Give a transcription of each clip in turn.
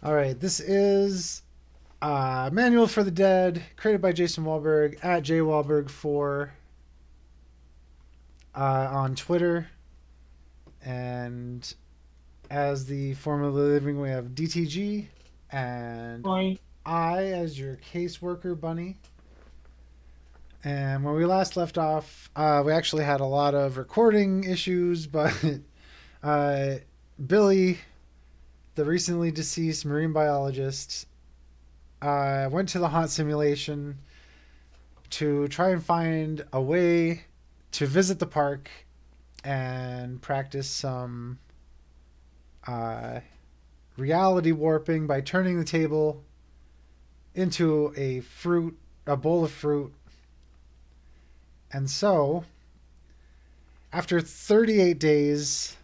All right, this is Manual for the Dead, created by Jason Wahlberg at jwahlberg4 on Twitter. And as the formerly living, we have DTG and Point. I as your caseworker bunny. And when we last left off, we actually had a lot of recording issues, but uh, Billy, the recently deceased marine biologist, went to the haunt simulation to try and find a way to visit the park and practice some uh, reality warping by turning the table into a bowl of fruit. And so, after 38 days,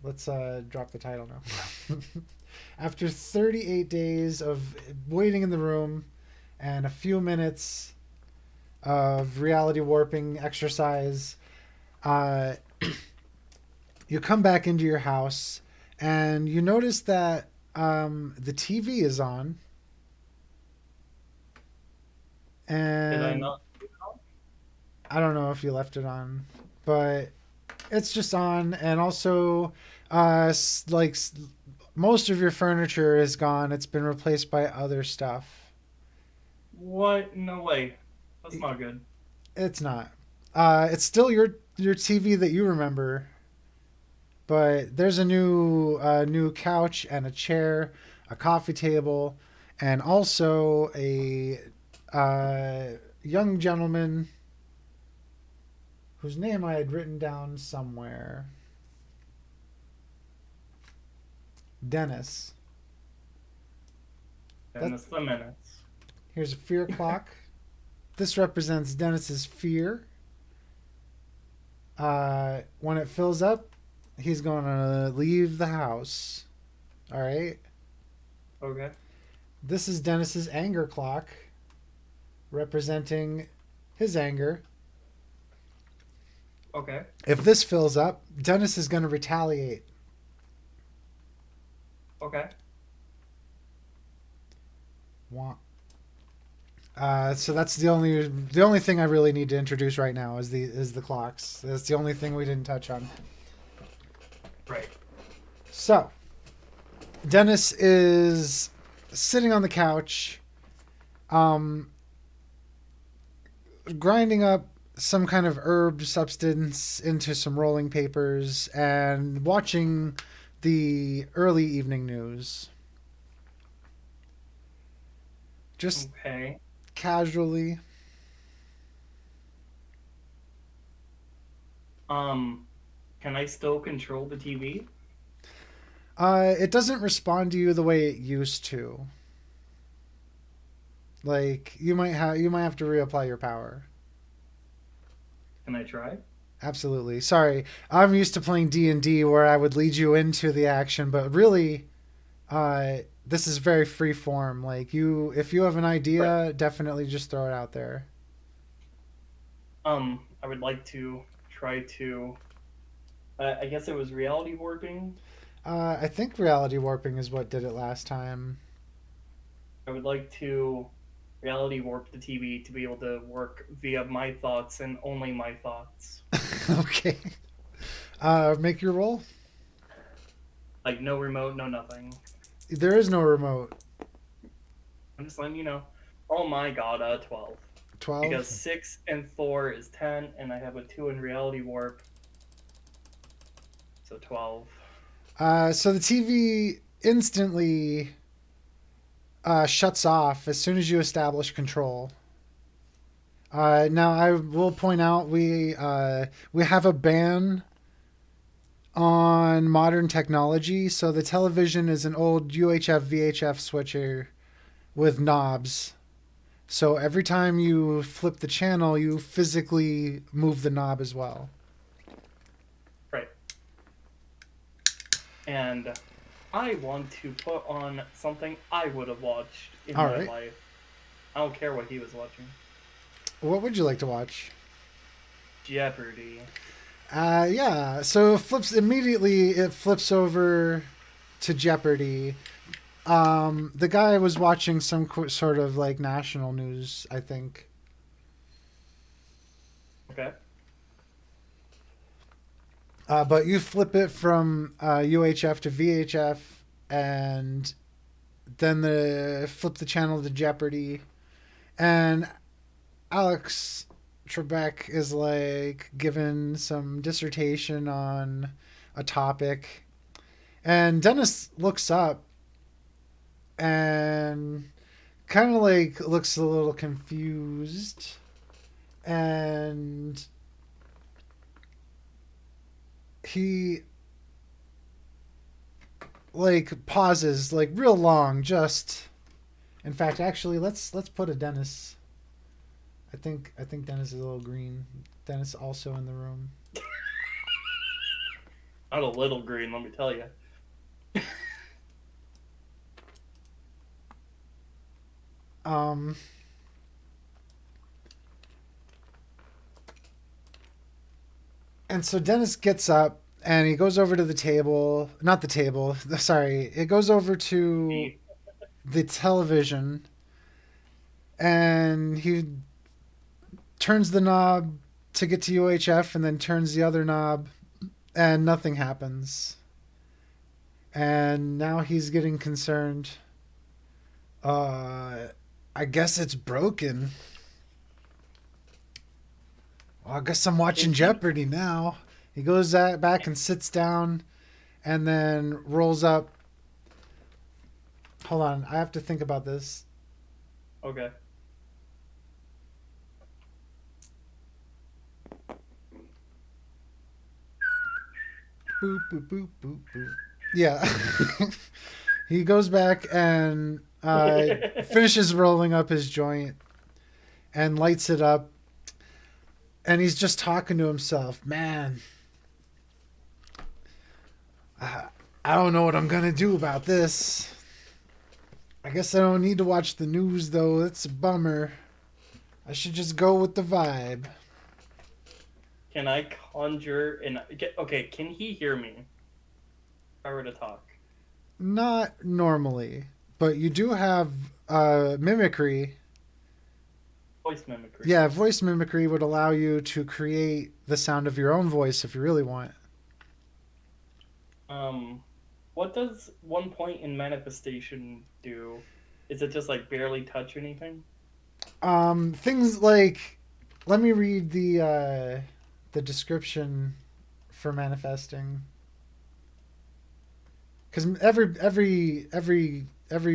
let's drop the title now. After 38 days of waiting in the room and a few minutes of reality warping exercise, uh, you come back into your house and you notice that the TV is on, Did I and not? I don't know if you left it on, but it's just on, and also, like most of your furniture is gone. It's been replaced by other stuff. What? No way. That's not good. It's not. It's still your TV that you remember, but there's a new couch and a chair, a coffee table, and also a uh, young gentleman whose name I had written down somewhere. Dennis. And That it's the minutes. Here's a fear clock. This represents Dennis's fear. When it fills up, he's going to leave the house. All right. Okay. This is Dennis's anger clock, representing his anger. Okay. If this fills up, Dennis is going to retaliate. Okay. So that's the only thing I really need to introduce right now is the clocks. That's the only thing we didn't touch on. Right. So Dennis is sitting on the couch, um, grinding up some kind of herb substance into some rolling papers and watching the early evening news. Just Okay. casually. Um, can I still control the TV? It doesn't respond to you the way it used to. Like you might have to reapply your power. Can I try? Absolutely. Sorry, I'm used to playing D&D where I would lead you into the action, but really, this is very free form. Like if you have an Right. idea, definitely just throw it out there. I would like to try to. I guess it was reality warping. I think reality warping is what did it last time. I would like to reality warp the TV to be able to work via my thoughts and only my thoughts. Okay. Make your roll. Like no remote, no nothing. There is no remote. I'm just letting you know. Oh my god, 12. Because 12. 6 and 4 is 10, and I have a 2 in reality warp, so 12. So the TV instantly shuts off as soon as you establish control. Now I will point out we have a ban on modern technology, so the television is an old UHF VHF switcher with knobs. So every time you flip the channel, you physically move the knob as well. Right. And I want to put on something I would have watched in All my right. life. I don't care what he was watching. What would you like to watch? Jeopardy. Yeah. So it flips immediately. It flips over to Jeopardy. The guy was watching some sort of like national news, I think. Okay. But you flip it from UHF to VHF, and then flip the channel to Jeopardy, and Alex Trebek is like given some dissertation on a topic, and Dennis looks up and kind of like looks a little confused, and he like pauses like real long. Just in fact, actually, let's put a Dennis. I think Dennis is a little green. Dennis also in the room. Not a little green, let me tell you. Um. And so Dennis gets up and he goes over to the table. Not the table. Sorry, it goes over to the television, and he turns the knob to get to UHF, and then turns the other knob, and nothing happens. And now he's getting concerned. I guess it's broken. Well, I guess I'm watching Jeopardy now. He goes back and sits down, and then rolls up. Hold on, I have to think about this. Okay. Boop, boop, boop, boop, boop. Yeah. He goes back and finishes rolling up his joint and lights it up. And he's just talking to himself. Man, I don't know what I'm going to do about this. I guess I don't need to watch the news, though. It's a bummer. I should just go with the vibe. Can I conjure and okay, can he hear me? If I were to talk. Not normally, but you do have mimicry. Voice mimicry. Yeah, voice mimicry would allow you to create the sound of your own voice if you really want. What does 1 point in manifestation do? Is it just like barely touch anything? Things like, let me read the description for manifesting, because every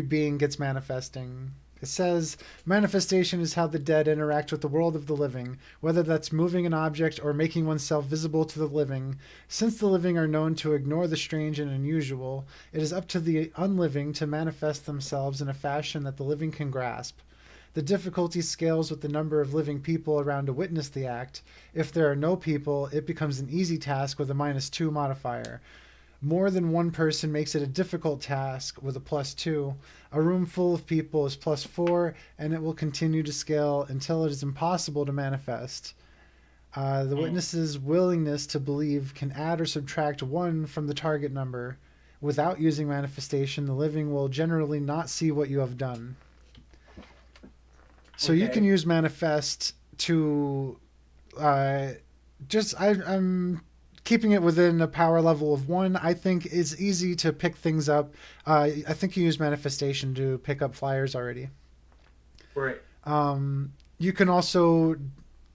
being gets manifesting. It says manifestation is how the dead interact with the world of the living, whether that's moving an object or making oneself visible to the living. Since the living are known to ignore the strange and unusual, it is up to the unliving to manifest themselves in a fashion that the living can grasp. The difficulty scales with the number of living people around to witness the act. If there are no people, it becomes an easy task with a -2 modifier. More than one person makes it a difficult task with a +2. A room full of people is +4, and it will continue to scale until it is impossible to manifest. The witness's willingness to believe can add or subtract 1 from the target number. Without using manifestation, the living will generally not see what you have done. So you can use manifest to I'm keeping it within a power level of 1. I think it's easy to pick things up. I think you use manifestation to pick up flyers already. Right. You can also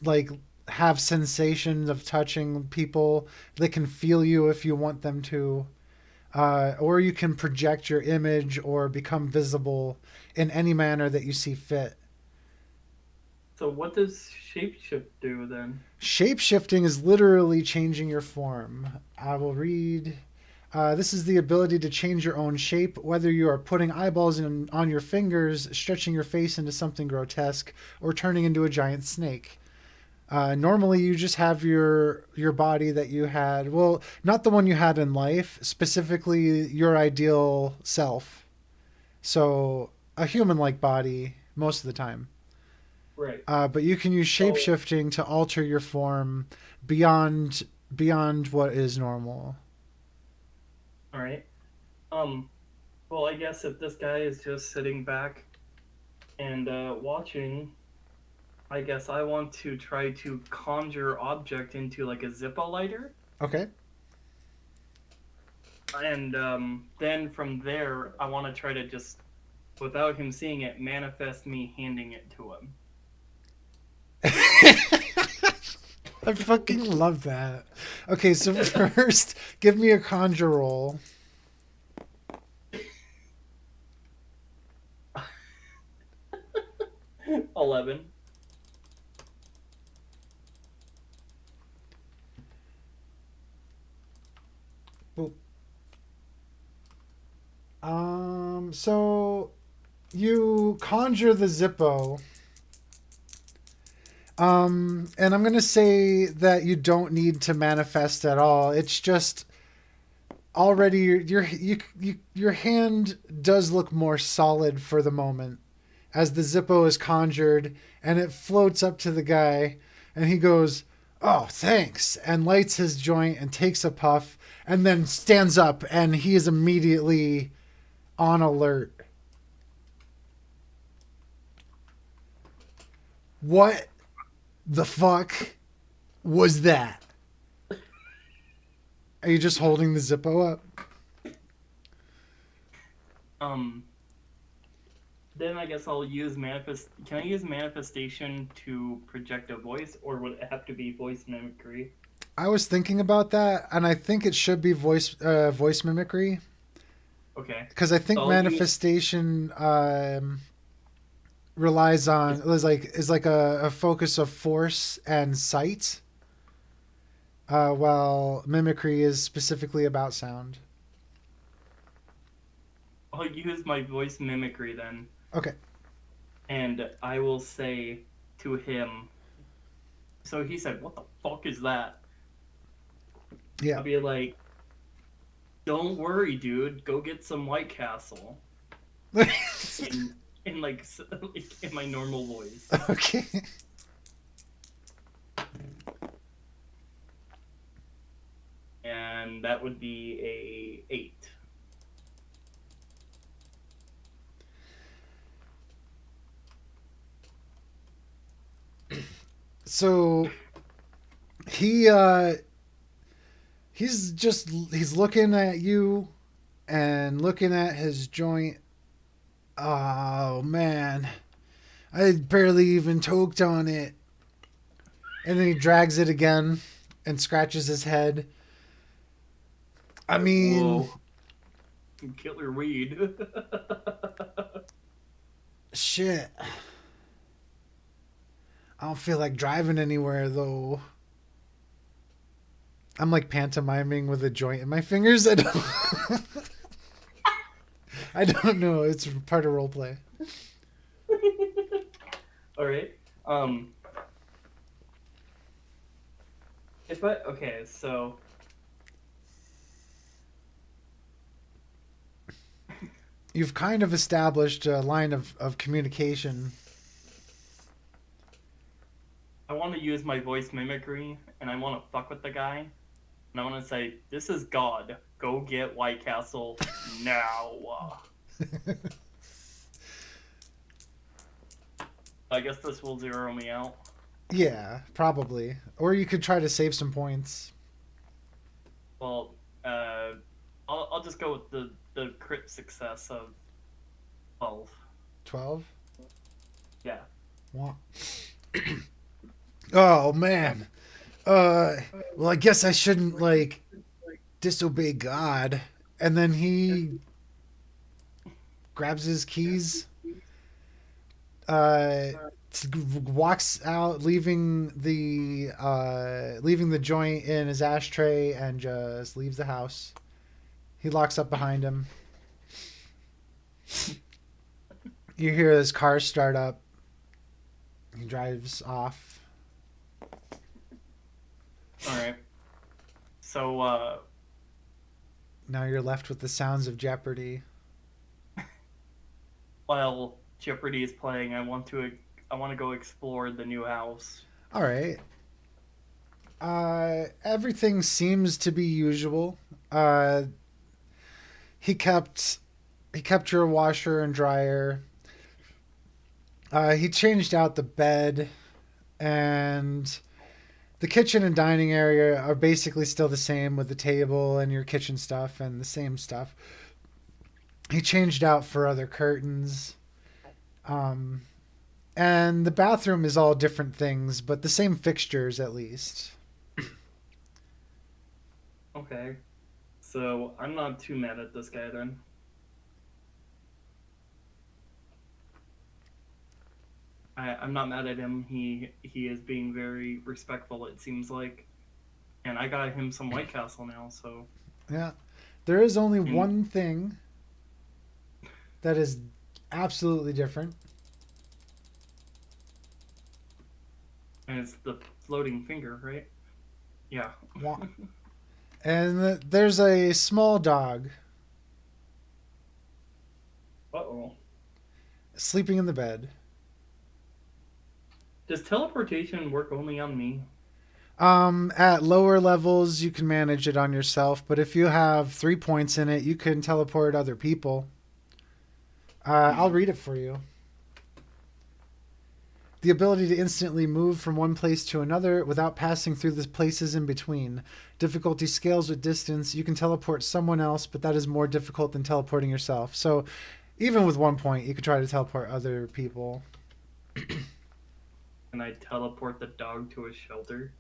like have sensations of touching people. They can feel you if you want them to. Or you can project your image or become visible in any manner that you see fit. So what does shapeshift do then? Shape-shifting is literally changing your form. I will read. This is the ability to change your own shape, whether you are putting eyeballs on your fingers, stretching your face into something grotesque, or turning into a giant snake. Normally, you just have your body that you had. Well, not the one you had in life, specifically your ideal self. So, a human-like body most of the time. Right. But you can use shape-shifting to alter your form beyond what is normal. All right. Well, I guess if this guy is just sitting back and watching, I guess I want to try to conjure object into like a Zippo lighter, Okay. and then from there, I want to try to just, without him seeing it, manifest me handing it to him. I fucking love that. Okay, so first, give me a conjure roll. 11. So you conjure the Zippo. And I'm gonna say that you don't need to manifest at all. It's just already your hand does look more solid for the moment as the Zippo is conjured and it floats up to the guy and he goes, "Oh, thanks," and lights his joint and takes a puff and then stands up and he is immediately on alert. What the fuck was that? Are you just holding the Zippo up? Um, then I guess I'll use manifest. Can I use manifestation to project a voice, or would it have to be voice mimicry? I was thinking about that, and I think it should be voice mimicry Okay, because I so think I'll use. manifestation relies on is like a focus of force and sight, while mimicry is specifically about sound. I'll use my voice mimicry then, Okay. and I will say to him. So he said, "What the fuck is that?" Yeah. I'll be like, "Don't worry, dude. Go get some White Castle." In like in my normal voice. Okay. And that would be a 8. So he he's looking at you and looking at his joint. Oh man, I barely even toked on it. And then he drags it again and scratches his head. I mean, Whoa, killer weed. shit. I don't feel like driving anywhere though. I'm like pantomiming with a joint in my fingers. I don't know. It's part of roleplay. All right. Um, if I okay, so You've kind of established a line of communication. I want to use my voice mimicry, and I want to fuck with the guy, and I want to say, "This is God. Go get White Castle now." I guess this will zero me out. Yeah, probably. Or you could try to save some points. Well, I'll just go with the crit success of 12. 12? Yeah. Oh, man. Well, I guess I shouldn't, like, disobey God. And then he grabs his keys, uh, walks out, leaving the joint in his ashtray, and just leaves the house. He locks up behind him. You hear his car start up. He drives off. All right. So, Now you're left with the sounds of Jeopardy. while Jeopardy is playing, I want to go explore the new house. All right. Everything seems to be usual. Uh, he kept He kept your washer and dryer. He changed out the bed, and the kitchen and dining area are basically still the same with the table and your kitchen stuff and the same stuff. He changed out for other curtains. And the bathroom is all different things, but the same fixtures at least. Okay. So I'm not too mad at this guy then. I'm not mad at him. He is being very respectful, it seems like. And I got him some White Castle now, so. Yeah. There is only And, one thing that is absolutely different. and it's the floating finger, right? Yeah. And there's a small dog Uh-oh. sleeping in the bed. Does teleportation work only on me? At lower levels, you can manage it on yourself, but if you have 3 points in it, you can teleport other people. I'll read it for you. The ability to instantly move from one place to another without passing through the places in between. Difficulty scales with distance. You can teleport someone else, but that is more difficult than teleporting yourself. So even with 1 point, you could try to teleport other people. Can I teleport the dog to a shelter?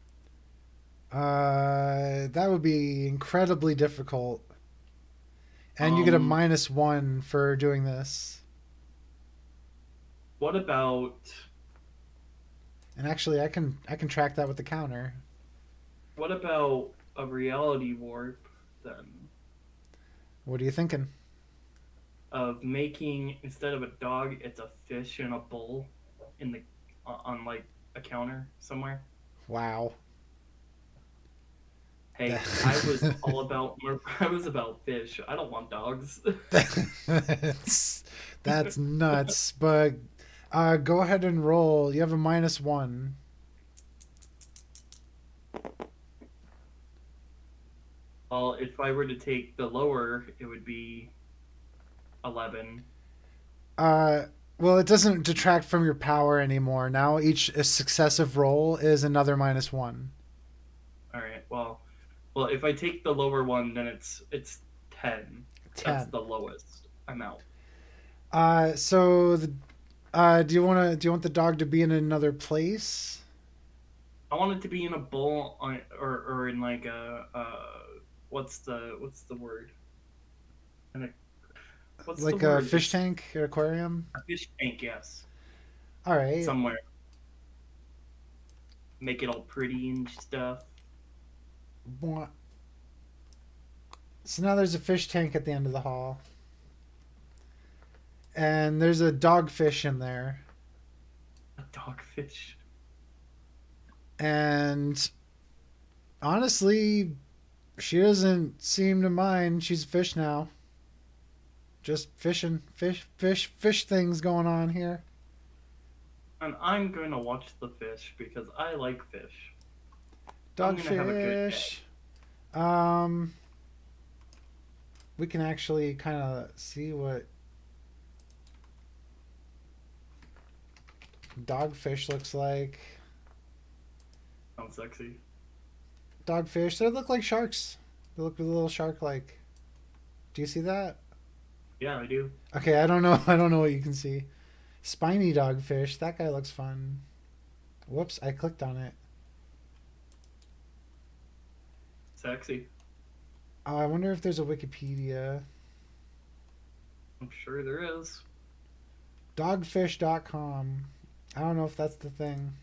That would be incredibly difficult. And you get a -1 for doing this. What about... And actually, I can track that with the counter. What about a reality warp, then? What are you thinking? Of making, instead of a dog, it's a fish in a bowl in the on like a counter somewhere. Wow. Hey, I was about fish. I don't want dogs. That's nuts. But go ahead and roll. You have a -1. Well, if I were to take the lower, it would be 11. Well, it doesn't detract from your power anymore. Now each successive roll is another -1. All right. Well, if I take the lower one, then it's 10. 10. That's the lowest. I'm out. So do you want the dog to be in another place? I want it to be in a bowl or in like a what's the word? What's Like the a word? fish tank or aquarium? A fish tank, yes. All right. Somewhere. Make it all pretty and stuff. So now there's a fish tank at the end of the hall. And there's a dogfish in there. A dogfish. And honestly, she doesn't seem to mind. She's a fish now. Just fishing. Fish things going on here. And I'm going to watch the fish because I like fish. I'm gonna have a good Dogfish. We can actually kind of see what dogfish looks like. Sounds sexy. Dogfish, they look like sharks. They look a little shark-like. Do you see that? Yeah, I do. Okay, I don't know. I don't know what you can see. Spiny dogfish. That guy looks fun. Whoops, I clicked on it. Sexy. Oh, I wonder if there's a Wikipedia. I'm sure there is. Dogfish.com. I don't know if that's the thing.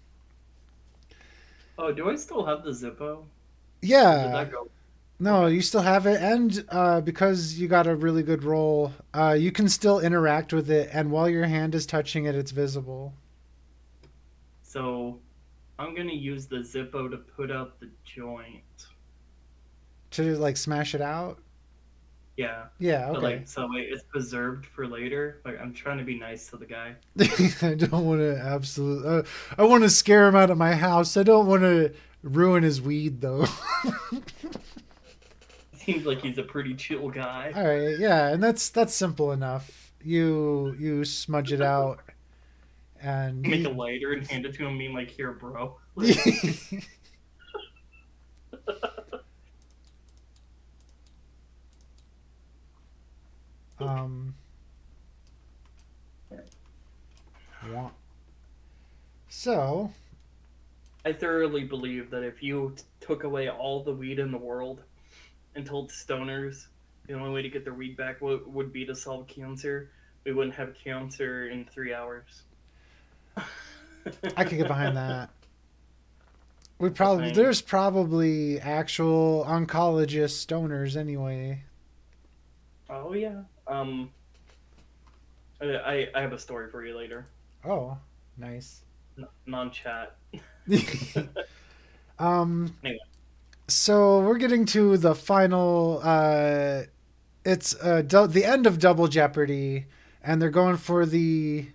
Oh, do I still have the Zippo? Yeah. Did that go? No, you still have it, and because you got a really good roll, you can still interact with it, and while your hand is touching it, it's visible. So, I'm gonna use the Zippo to put out the joint. To, like, smash it out? Yeah. Yeah, But okay. like, so wait, it's preserved for later. Like, I'm trying to be nice to the guy. I don't want to I want to scare him out of my house. I don't want to ruin his weed, though. Seems like he's a pretty chill guy. All right, yeah, and that's simple enough. You smudge it out, and Make a he. lighter and hand it to him, being like, "Here, bro." Like, um. So, I thoroughly believe that if you took away all the weed in the world and told stoners the only way to get their weed back would be to solve cancer, we wouldn't have cancer in 3 hours. I could get behind that. We Just probably saying. there's probably actual oncologist stoners anyway. Oh yeah. I have a story for you later. Oh, nice. Non-chat. um, Anyway, so we're getting to the final. It's the end of Double Jeopardy, and they're going for the.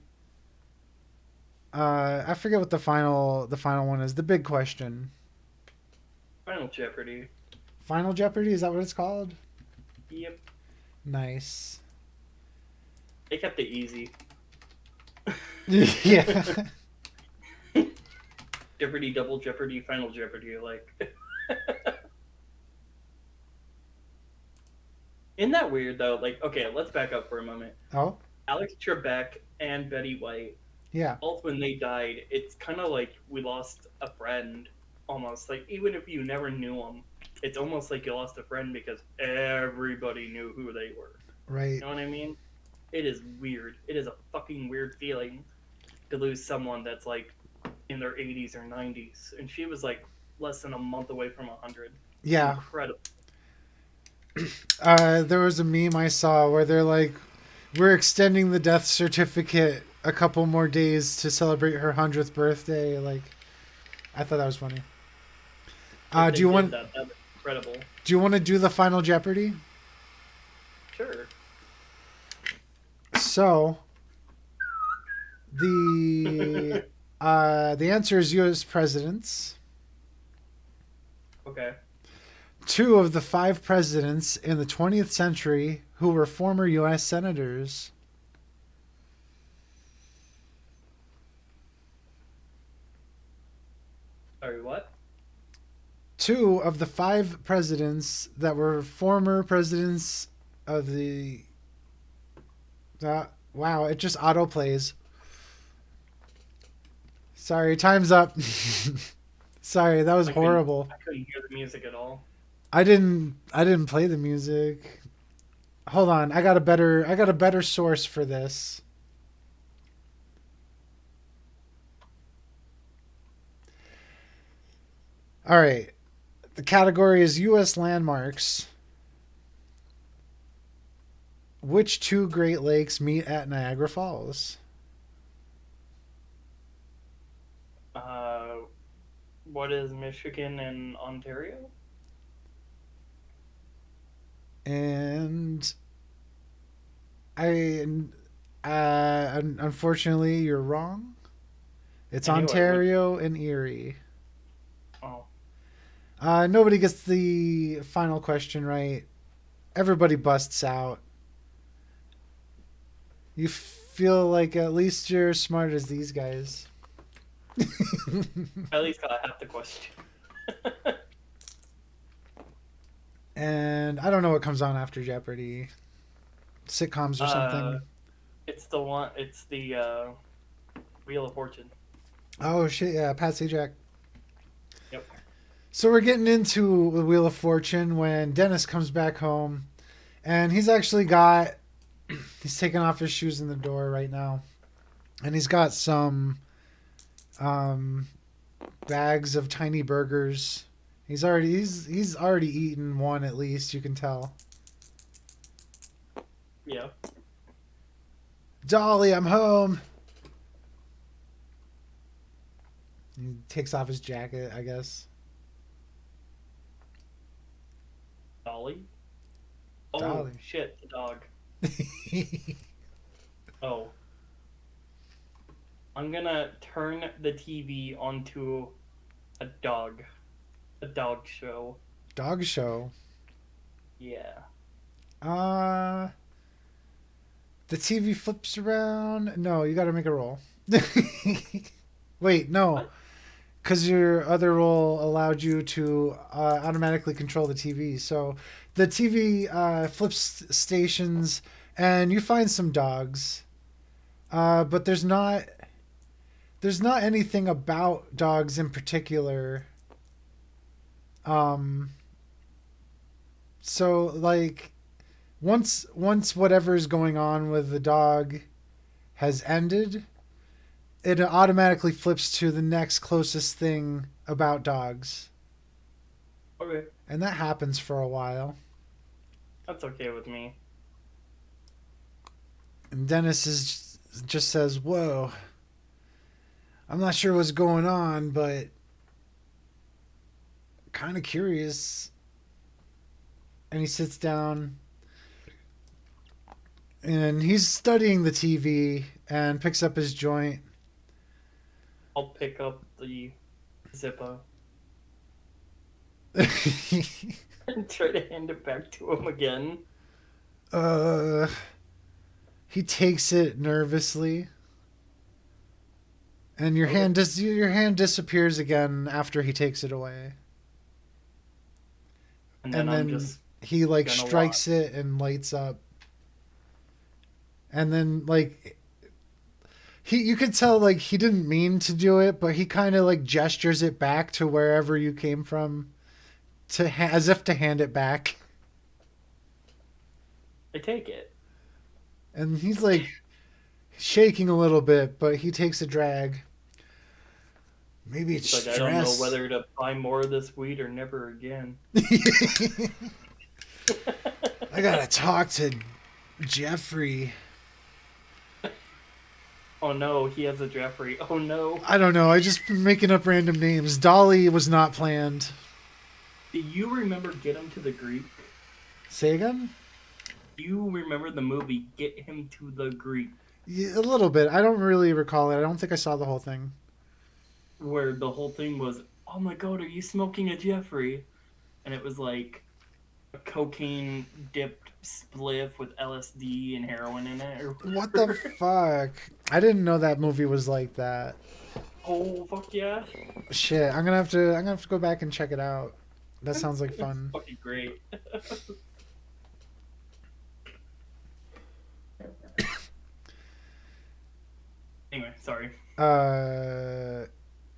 I forget what the final one is. The big question. Final Jeopardy. Final Jeopardy, is that what it's called? Yep. Nice. They kept it easy. Yeah. Jeopardy, Double Jeopardy, Final Jeopardy. Like, isn't that weird though? Like, okay, let's back up for a moment. Oh, Alex Trebek and Betty White, yeah. both when they died, it's kind of like we lost a friend. Almost like even if you never knew them, it's almost like you lost a friend because everybody knew who they were. Right. You know what I mean? It is weird. It is a fucking weird feeling to lose someone that's like in their 80s or 90s, and she was like less than a month away from 100. Yeah. Incredible. There was a meme I saw where they're like, "We're extending the death certificate a couple more days to celebrate her 100th birthday." Like, I thought that was funny. If Do they you did want that, that'd be incredible. do you want to do the Final Jeopardy? Sure. So, the answer is U.S. presidents. Okay. 2 of the 5 presidents in the 20th century who were former U.S. senators. Sorry, what? 2 of the 5 presidents that were former presidents of the. Wow, it just auto plays. Sorry, time's up. Sorry, that was I couldn't. horrible. I couldn't hear the music at all. I didn't play the music. Hold on, I got a better source for this. All right. The category is US landmarks. Which 2 Great Lakes meet at Niagara Falls? Uh, what is Michigan and Ontario? And I unfortunately you're wrong. It's I knew I would. Ontario and Erie. Oh, Nobody gets the final question right. Everybody busts out. You feel like at least you're as smart as these guys. I at least got half the question. And I don't know what comes on after Jeopardy. Sitcoms or uh, something. it's the one. It's the Wheel of Fortune. Oh shit, yeah, Pat Sajak. Yep. So we're getting into the Wheel of Fortune when Dennis comes back home, and he's taking off his shoes in the door right now, and he's got some um, bags of tiny burgers. He's already eaten one at least. You can tell. Yeah. Dolly, I'm home. He takes off his jacket, I guess. Dolly. Oh Dolly. shit, the dog. Oh, I'm gonna turn the TV onto a dog show. Dog show. Yeah. Uh, the TV flips around. No, you got to make a roll. Wait, no, What? because your other roll allowed you to automatically control the TV. So the TV flips stations, and you find some dogs. But there's not anything about dogs in particular. Um, so like once whatever's going on with the dog has ended, it automatically flips to the next closest thing about dogs. Okay. And that happens for a while. That's okay with me. And Dennis just says, "Whoa, I'm not sure what's going on, but kind of curious." And he sits down and he's studying the TV and picks up his joint. I'll pick up the Zippo and try to hand it back to him again. uh, he takes it nervously, and Okay. your hand disappears again after he takes it away. And then And I'm then just he like gonna watch. strikes it and lights up. And then like he you could tell like he didn't mean to do it, but he kind of like gestures it back to wherever you came from as if to hand it back. I take it. And he's like shaking a little bit, but he takes a drag. Maybe it's It's like I don't know stress. whether to buy more of this weed or never again. I gotta talk to Jeffrey. Oh no, he has a Jeffrey. Oh no. I don't know. I just been making up random names. Dolly was not planned. Do you remember Get Him to the Greek? Say again? Do you remember the movie Get Him to the Greek? Yeah, a little bit. I don't really recall it. I don't think I saw the whole thing. Where the whole thing was, oh my god, are you smoking a Jeffrey? And it was like a cocaine dipped spliff with LSD and heroin in it or What the whatever. fuck? I didn't know that movie was like that. Oh fuck yeah. Shit, I'm gonna have to go back and check it out. That sounds like It's fun. fucking great. Anyway, sorry. Uh,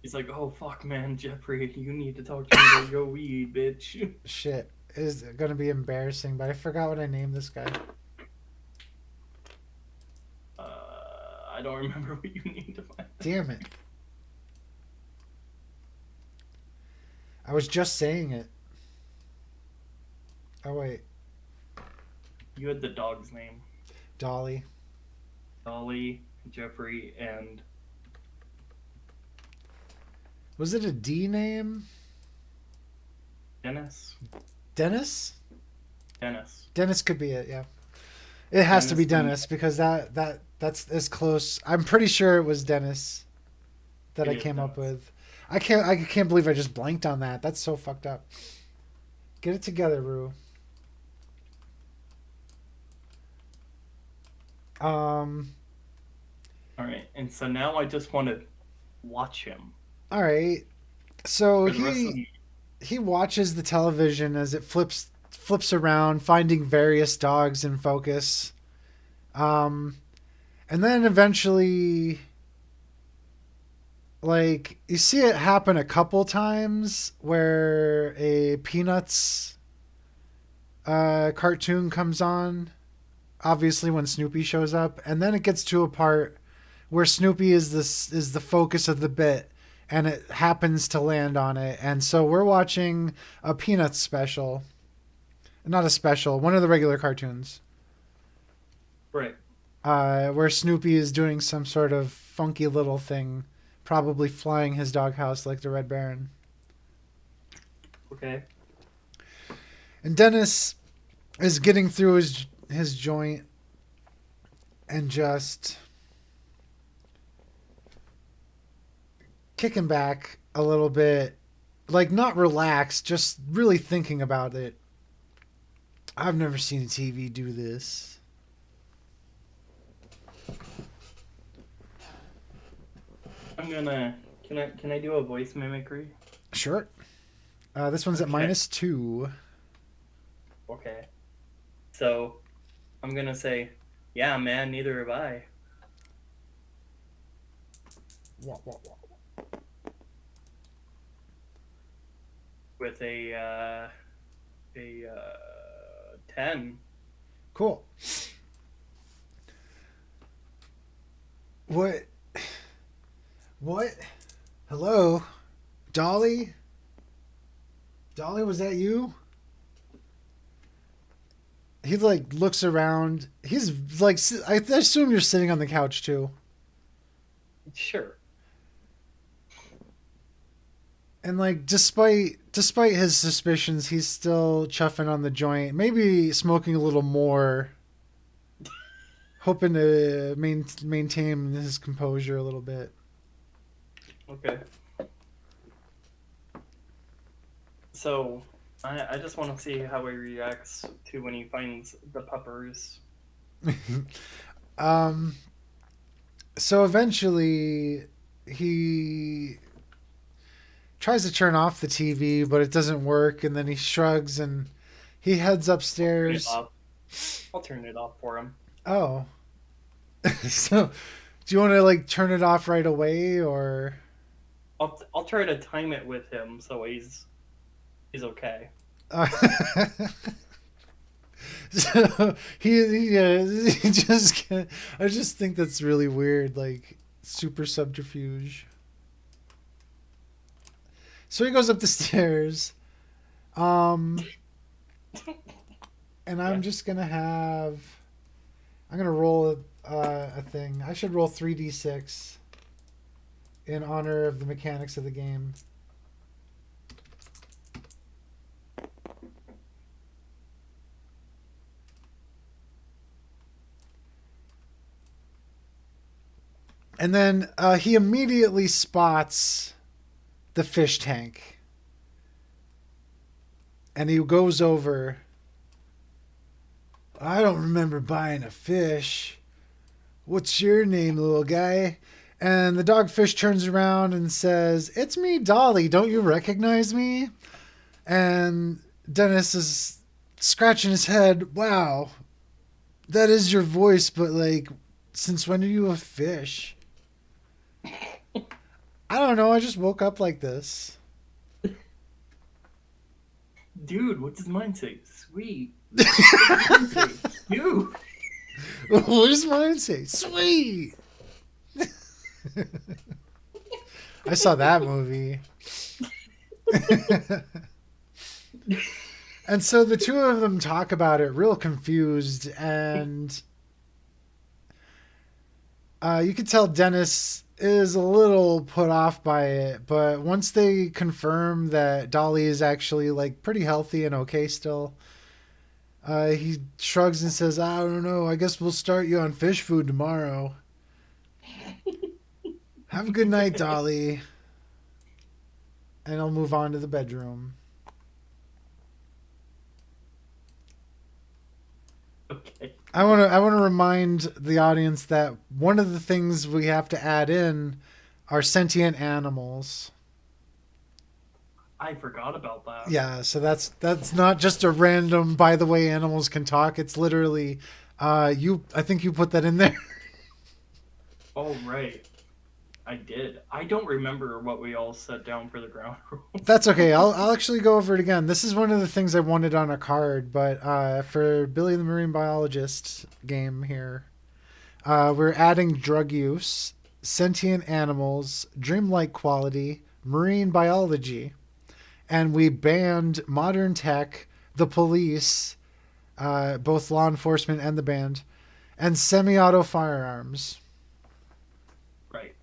He's like, oh fuck man, Jeffrey, you need to talk to me about your weed, bitch. shit is gonna be embarrassing, but I forgot what I named this guy. I don't remember what you need to find. Damn it! I was just saying it. Oh wait, You had the dog's name. Dolly. Dolly, Jeffrey, and Was it a D name? Dennis. Dennis? Dennis. Dennis could be it. Yeah, it has to be Dennis the Dennis because that's as close. I'm pretty sure it was Dennis that It I is came up Dennis. with. I can't believe I just blanked on that. That's so fucked up. Get it together, Rue. Um. All right, and so now I just want to watch him All right. So for the rest of the. he watches the television as it flips around, finding various dogs in focus. Um, and then eventually, like you see it happen a couple times where a Peanuts cartoon comes on. Obviously, when Snoopy shows up, and then it gets to a part where Snoopy is the focus of the bit, and it happens to land on it, and so we're watching a Peanuts special, not a special, one of the regular cartoons, Right. where Snoopy is doing some sort of funky little thing, probably flying his doghouse like the Red Baron, Okay. and Dennis is getting through his joint and just kicking back a little bit, like not relaxed, just really thinking about it. I've never seen a TV do this. I'm gonna. Can I do a voice mimicry? Sure. This one's at Okay. -2. Okay. So I'm gonna say, yeah, man. Neither have I. Wah, wah, wah. With a 10. Cool. What? What? Hello? Dolly? Dolly, was that you? He like looks around. He's like, I assume you're sitting on the couch too. Sure. And like, despite his suspicions, he's still chuffing on the joint. Maybe smoking a little more, hoping to maintain his composure a little bit. Okay. So I just want to see how he reacts to when he finds the puppers. um. So eventually, he tries to turn off the TV, but it doesn't work, and then he shrugs and he heads Turn it upstairs. off. I'll turn it off for him. Oh, so do you want to like turn it off right away or? I'll try to time it with him so he's okay. Uh, so he just I just think that's really weird, like super subterfuge. So he goes up the stairs, um, and Yeah. I'm gonna roll a thing. I should roll 3d6 in honor of the mechanics of the game. And then he immediately spots the fish tank. And he goes over. I don't remember buying a fish. What's your name, little guy? And the dogfish turns around and says, It's me, Dolly. Don't you recognize me? And Dennis is scratching his head. Wow, that is your voice, but like, since when are you a fish? I don't know. I just woke up like this. Dude, what does mine say? Sweet. What does mine say? Dude. What does mine say? Sweet. I saw that movie. And so the two of them talk about it real confused, and you can tell Dennis is a little put off by it, but once they confirm that Dolly is actually like pretty healthy and okay still, he shrugs and says, I don't know, I guess we'll start you on fish food tomorrow. Have a good night, Dolly. And I'll move on to the bedroom. Okay. I want to remind the audience that one of the things we have to add in are sentient animals. I forgot about that. Yeah, so that's not just a random by the way animals can talk. It's literally I think you put that in there. Oh, right. I did. I don't remember what we all set down for the ground rules. That's okay. I'll actually go over it again. This is one of the things I wanted on a card, but for Billy the Marine Biologist game here, we're adding drug use, sentient animals, dreamlike quality, marine biology, and we banned modern tech, the police, both law enforcement and the band, and semi-auto firearms. Right.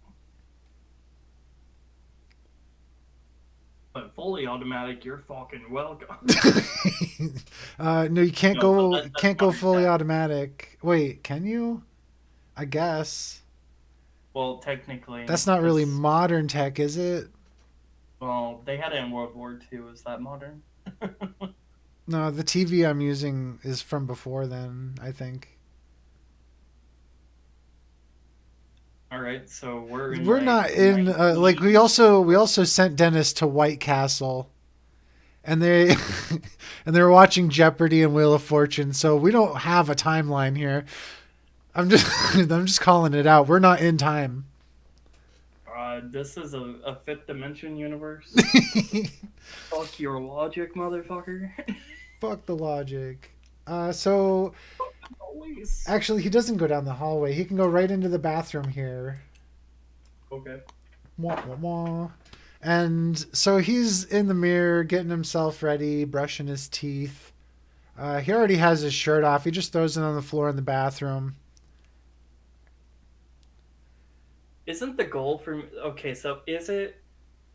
But fully automatic, you're fucking welcome. No, you can't No, go that's can't go modern fully tech. automatic. Wait, can you? I guess. Well, technically, That's not really it's modern tech, is it? well, they had it in World War II. Is that modern? No, the TV I'm using is from before then, I think. All right, so we're in We're like not in like 19. we also sent Dennis to White Castle and they and they were watching Jeopardy and Wheel of Fortune, so we don't have a timeline here. I'm just I'm just calling it out. We're not in time. This is a fifth dimension universe. Fuck your logic, motherfucker. Fuck the logic. So Always. actually he doesn't go down the hallway. He can go right into the bathroom here. Okay. Wah, wah, wah. And so he's in the mirror getting himself ready, brushing his teeth. He already has his shirt off. He just throws it on the floor in the bathroom. Isn't the goal for okay? So is it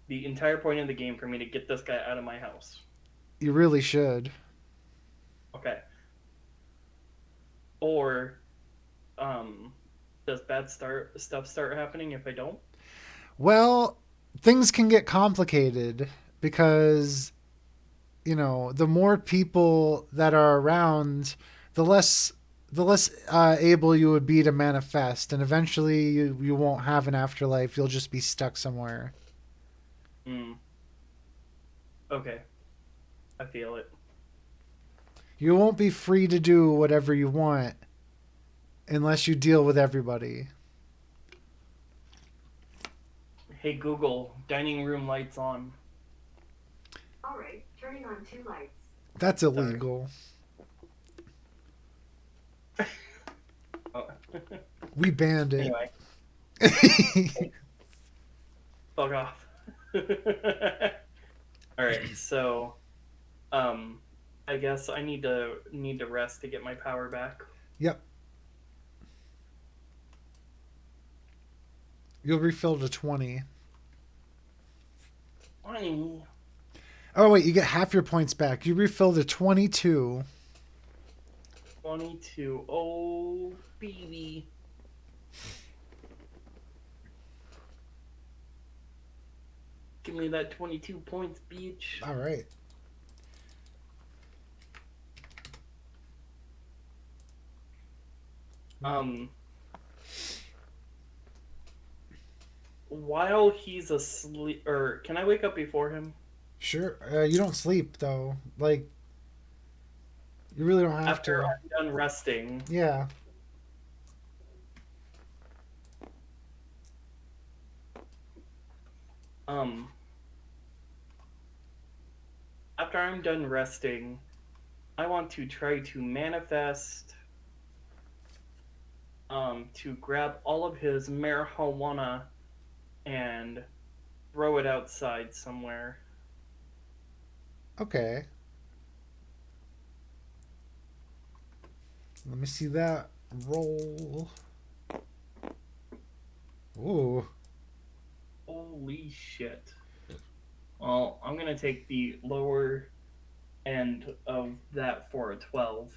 the entire point of the game for me to get this guy out of my house? You really should. Okay. Or, um, does bad stuff start happening if I don't? Well, things can get complicated because, the more people that are around, the less able you would be to manifest, and eventually you won't have an afterlife. You'll just be stuck somewhere. Hmm. Okay. I feel it. You won't be free to do whatever you want unless you deal with everybody. Hey Google, dining room lights on. All right, turning on two lights. That's Sorry. illegal. Oh. We banned it. Anyway, fuck off. All right, so I guess I need to rest to get my power back. Yep. You'll refill to 20. Fine. Oh, wait, you get half your points back. You refill to 22. 22. Oh, baby. Give me that 22 points, bitch. All right. While he's asleep, or can I wake up before him? Sure. You don't sleep, though. Like, you really don't have After to. I'm done resting. Yeah. Um, After I'm done resting, I want to try to manifest, to grab all of his marijuana and throw it outside somewhere. Okay. Let me see that roll. Ooh. Holy shit. Well, I'm gonna take the lower end of that for a 12.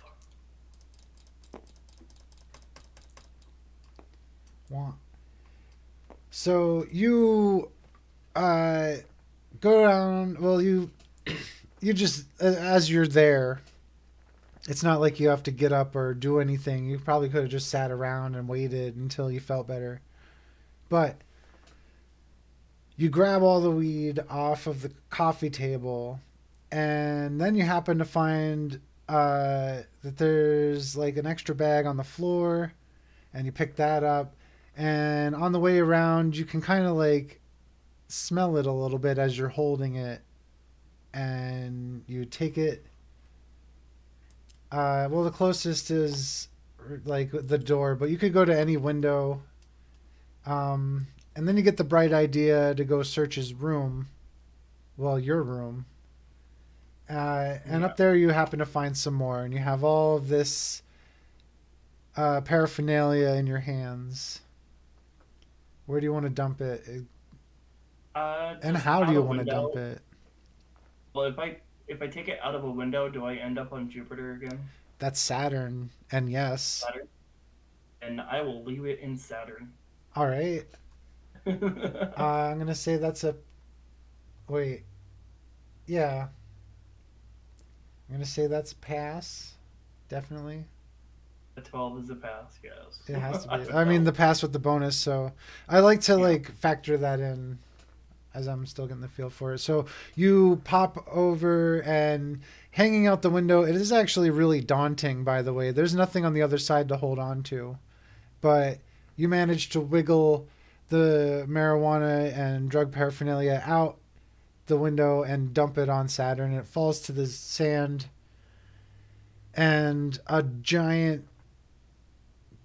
Want. So you go down. Well, you just as you're there. It's not like you have to get up or do anything. You probably could have just sat around and waited until you felt better. But you grab all the weed off of the coffee table, and then you happen to find that there's like an extra bag on the floor, and you pick that up. And on the way around, you can kind of like smell it a little bit as you're holding it, and you take it. Well, the closest is like the door, but you could go to any window. And then you get the bright idea to go search his room. Well, your room. And up there you happen to find some more, and you have all of this paraphernalia in your hands. Where do you want to dump it? And Just how do out you a want to window. dump it? Well, if I take it out of a window, do I end up on Jupiter again? That's Saturn, and yes. Saturn? And I will leave it in Saturn. All right. I'm gonna say that's a. Wait. Yeah. I'm gonna say that's a pass. Definitely. A 12 is a pass, yes. It has to be. I mean, the pass with the bonus. So I like to Yeah. factor that in as I'm still getting the feel for it. So you pop over and hanging out the window. It is actually really daunting, by the way. There's nothing on the other side to hold on to, but you manage to wiggle the marijuana and drug paraphernalia out the window and dump it on Saturn. It falls to the sand, and a giant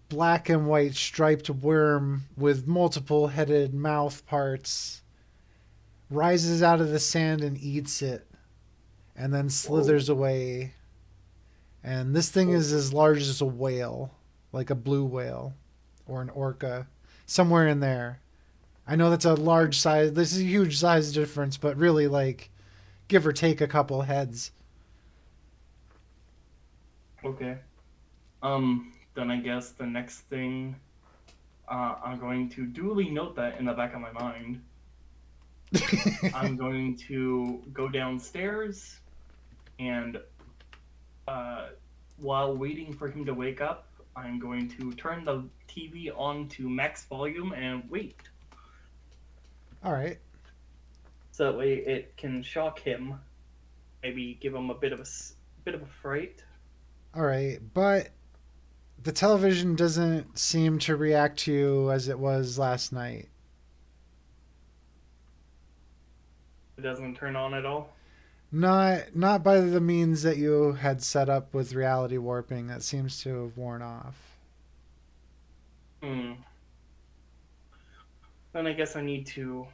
black and white striped worm with multiple headed mouth parts rises out of the sand and eats it and then slithers away. And this thing is as large as a whale, like a blue whale or an orca, somewhere in there. I know that's a large size. This is a huge size difference, but really, give or take a couple heads. Okay. Then I guess the next thing, I'm going to duly note that in the back of my mind. I'm going to go downstairs and, while waiting for him to wake up, I'm going to turn the TV on to max volume and wait. All right. So that way it can shock him, maybe give him a bit of a fright. All right. But the television doesn't seem to react to you as it was last night. It doesn't turn on at all. Not by the means that you had set up with reality warping. That seems to have worn off. Then I guess I need to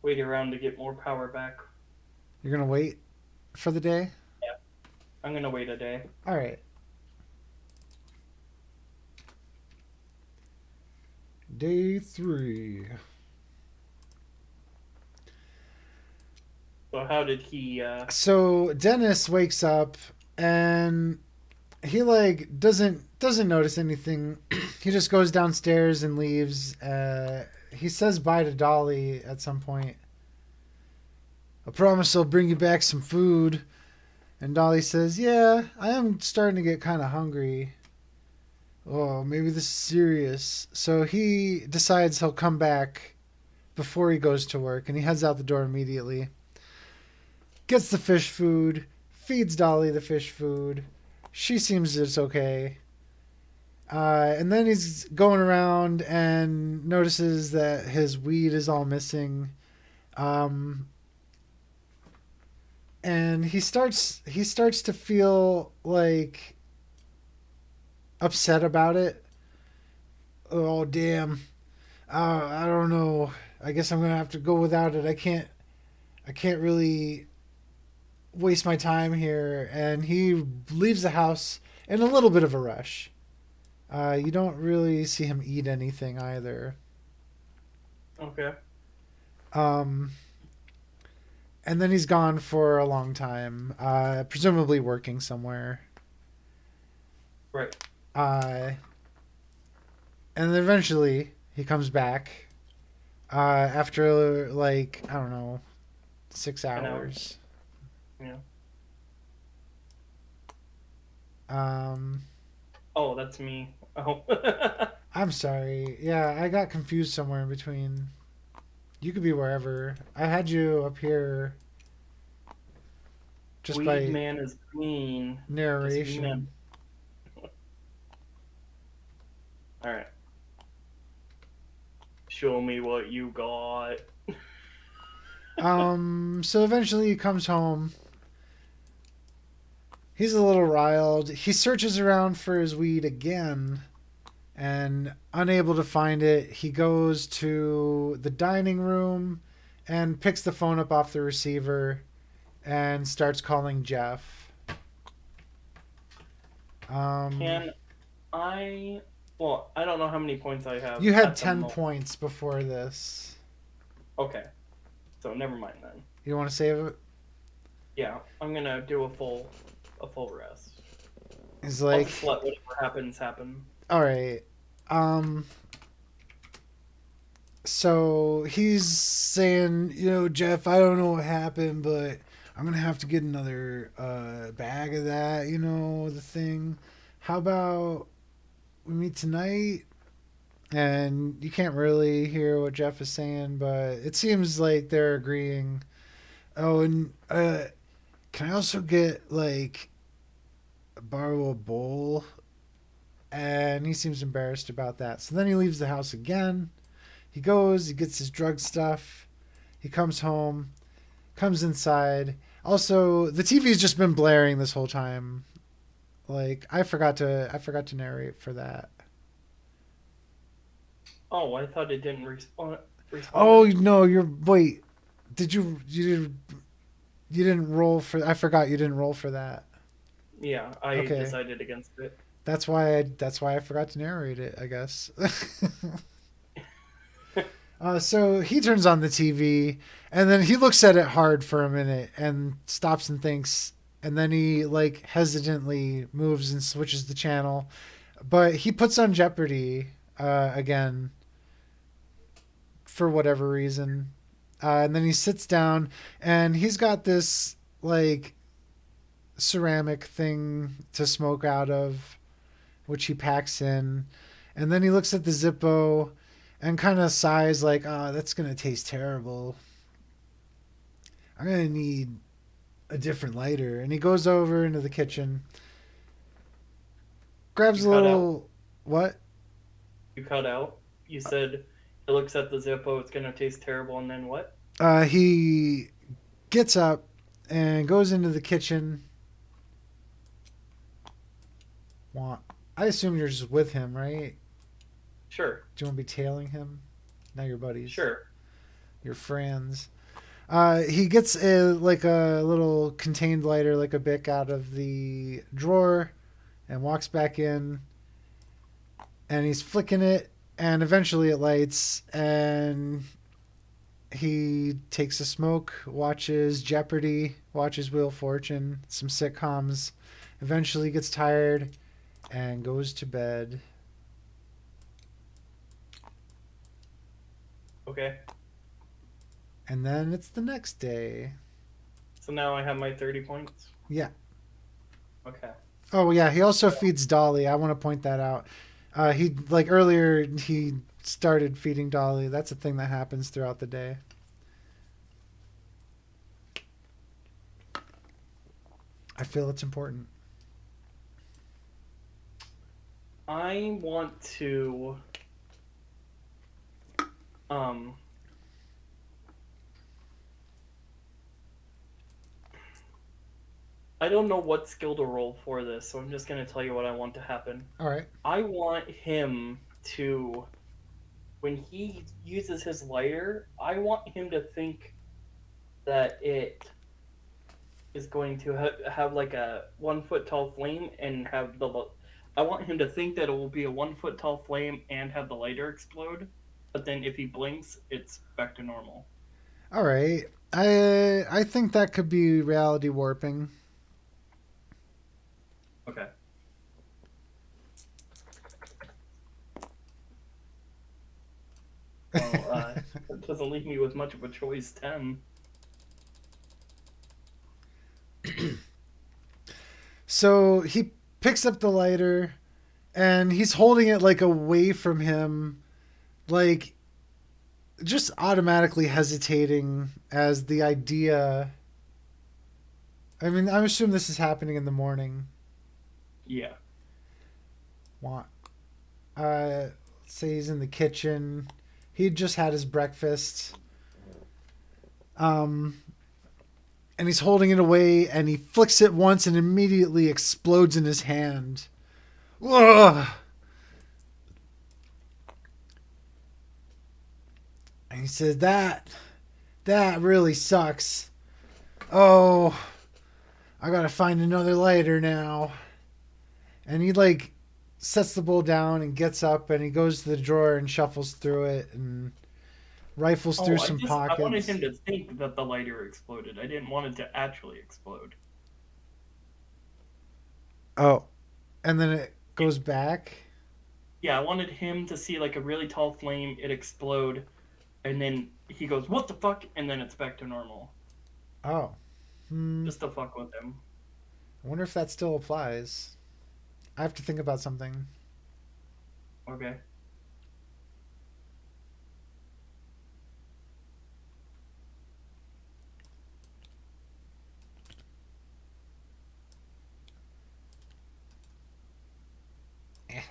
wait around to get more power back. You're gonna wait for the day? I'm gonna wait a day. All right. Day 3. So how did he? So Dennis wakes up and he doesn't notice anything. He just goes downstairs and leaves. He says bye to Dolly at some point. I promise I'll bring you back some food. And Dolly says, "Yeah, I am starting to get kind of hungry. Oh, maybe this is serious." So he decides he'll come back before he goes to work, and he heads out the door immediately. Gets the fish food, feeds Dolly the fish food. She seems it's okay. And then he's going around and notices that his weed is all missing. And he starts to feel upset about it. Oh, damn. I don't know. I guess I'm going to have to go without it. I can't really waste my time here. And he leaves the house in a little bit of a rush. You don't really see him eat anything either. Okay. And then he's gone for a long time, presumably working somewhere. Right. And then eventually he comes back after I don't know, 6 hours. Yeah. Oh, that's me. Oh. I'm sorry. Yeah, I got confused somewhere in between. You could be wherever. I had you up here just Weed by man is green. narration. All right. Show me what you got. So eventually he comes home. He's a little riled. He searches around for his weed again, and unable to find it, he goes to the dining room and picks the phone up off the receiver and starts calling Jeff. Can I? Well, I don't know how many points I have. You had at the 10 moment. points before this. Okay. So never mind then. You want to save it? Yeah, I'm gonna do a full rest. He's I'll like, just let whatever happens happen. all right. So he's saying, Jeff, I don't know what happened, but I'm gonna have to get another bag of that, the thing. How about we meet tonight? And you can't really hear what Jeff is saying, but it seems like they're agreeing. Oh, and can I also get like borrow a bowl? And he seems embarrassed about that. So then he leaves the house again. He goes, he gets his drug stuff. He comes home, comes inside. Also, the TV's just been blaring this whole time. Like I forgot to narrate for that. Oh, I thought it didn't respond. Oh no, you're wait. Did you didn't roll for? I forgot you didn't roll for that. Yeah, I Okay. decided against it. That's why I forgot to narrate it, I guess. So he turns on the TV and then he looks at it hard for a minute and stops and thinks, and then he like hesitantly moves and switches the channel, but he puts on Jeopardy again for whatever reason, and then he sits down and he's got this like ceramic thing to smoke out of, which he packs in, and then he looks at the Zippo and kind of sighs like, "Oh, that's gonna taste terrible. I'm gonna need a different lighter." And he goes over into the kitchen, grabs You a cut little what? You cut out. You said it looks at the Zippo. It's gonna taste terrible, and then what? He gets up and goes into the kitchen. I assume you're just with him, right? Sure. Do you want to be tailing him? Now you're buddies. Sure. You're friends. He gets a little contained lighter, like a Bic, out of the drawer, and walks back in. And he's flicking it, and eventually it lights. And he takes a smoke, watches Jeopardy, watches Wheel of Fortune, some sitcoms. Eventually gets tired and goes to bed. Okay. And then it's the next day. So now I have my 30 points. Yeah. Okay. Oh yeah, he also feeds Dolly. I want to point that out. He like earlier he started feeding Dolly. That's a thing that happens throughout the day. I feel it's important. I want to I don't know what skill to roll for this, so I'm just going to tell you what I want to happen. All right. I want him to, when he uses his lighter, I want him to think that it is going to have like a 1 foot tall flame and have I want him to think that it will be a 1 foot tall flame and have the lighter explode, but then if he blinks, it's back to normal. All right. I think that could be reality warping. Okay. Well, it doesn't leave me with much of a choice. 10. So he picks up the lighter and he's holding it like away from him, like just automatically hesitating as the idea. I mean, I'm assuming this is happening in the morning. Yeah. Want say he's in the kitchen. He'd just had his breakfast. And he's holding it away and he flicks it once and immediately explodes in his hand. Ugh! And he says, that really sucks. Oh, I gotta find another lighter now. And he like sets the bowl down and gets up and he goes to the drawer and shuffles through it and rifles through some pockets. I wanted him to think that the lighter exploded. I didn't want it to actually explode. Oh, and then it goes back? Yeah, I wanted him to see like a really tall flame, it explode, and then he goes, "What the fuck?" and then it's back to normal. Oh. just to fuck with him. I wonder if that still applies. I have to think about something. Okay.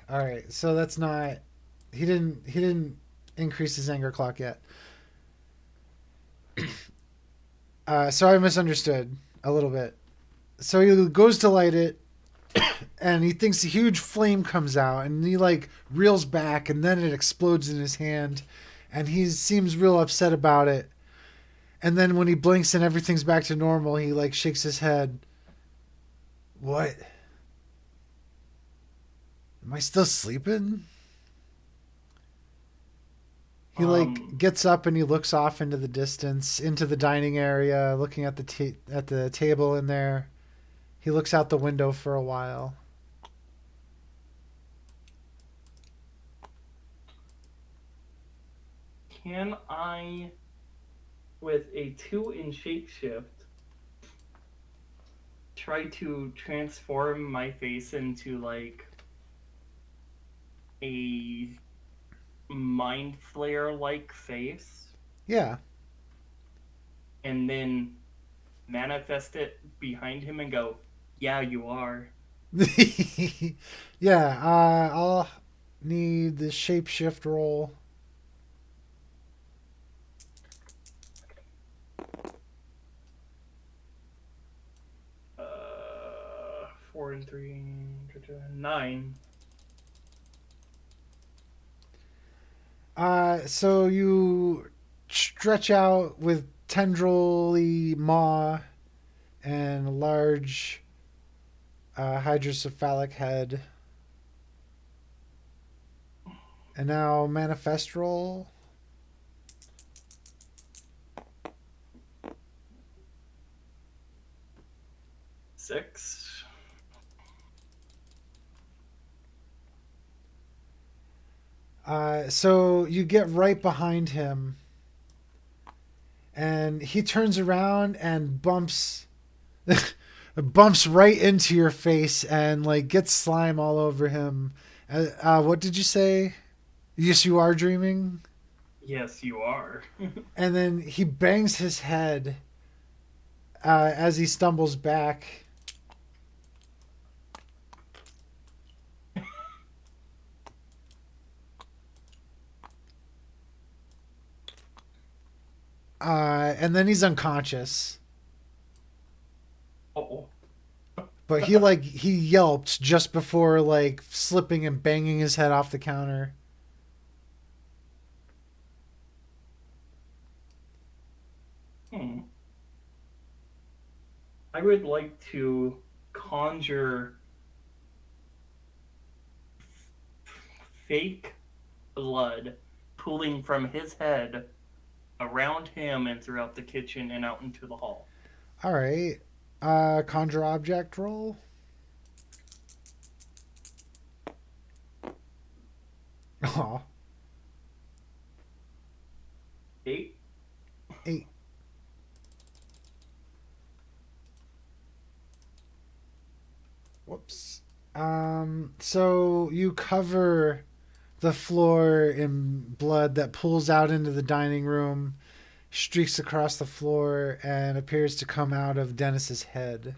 All right, so that's not. He didn't increase his anger clock yet. So I misunderstood a little bit. So he goes to light it, and he thinks a huge flame comes out, and he like reels back, and then it explodes in his hand, and he seems real upset about it. And then when he blinks and everything's back to normal, he like shakes his head. What? Am I still sleeping? He like gets up and he looks off into the distance, into the dining area, looking at at the table in there. He looks out the window for a while. Can I, with a 2 in shapeshift, try to transform my face into like a mind flare like face Yeah. and then manifest it behind him and go, yeah, you are. Yeah, I'll need the shapeshift roll. 4 and 3, 9. So you stretch out with tendrily maw and a large hydrocephalic head. And now manifest roll. Six. So you get right behind him, and he turns around and bumps right into your face and like gets slime all over him. What did you say? Yes, you are dreaming. Yes, you are. And then he bangs his head as he stumbles back. And then he's unconscious. Oh. But he yelped just before like slipping and banging his head off the counter. I would like to conjure fake blood pooling from his head around him and throughout the kitchen and out into the hall. All right. Conjure object roll. Aw. 8. 8. Whoops. So you cover the floor in blood that pools out into the dining room, streaks across the floor, and appears to come out of Dennis's head.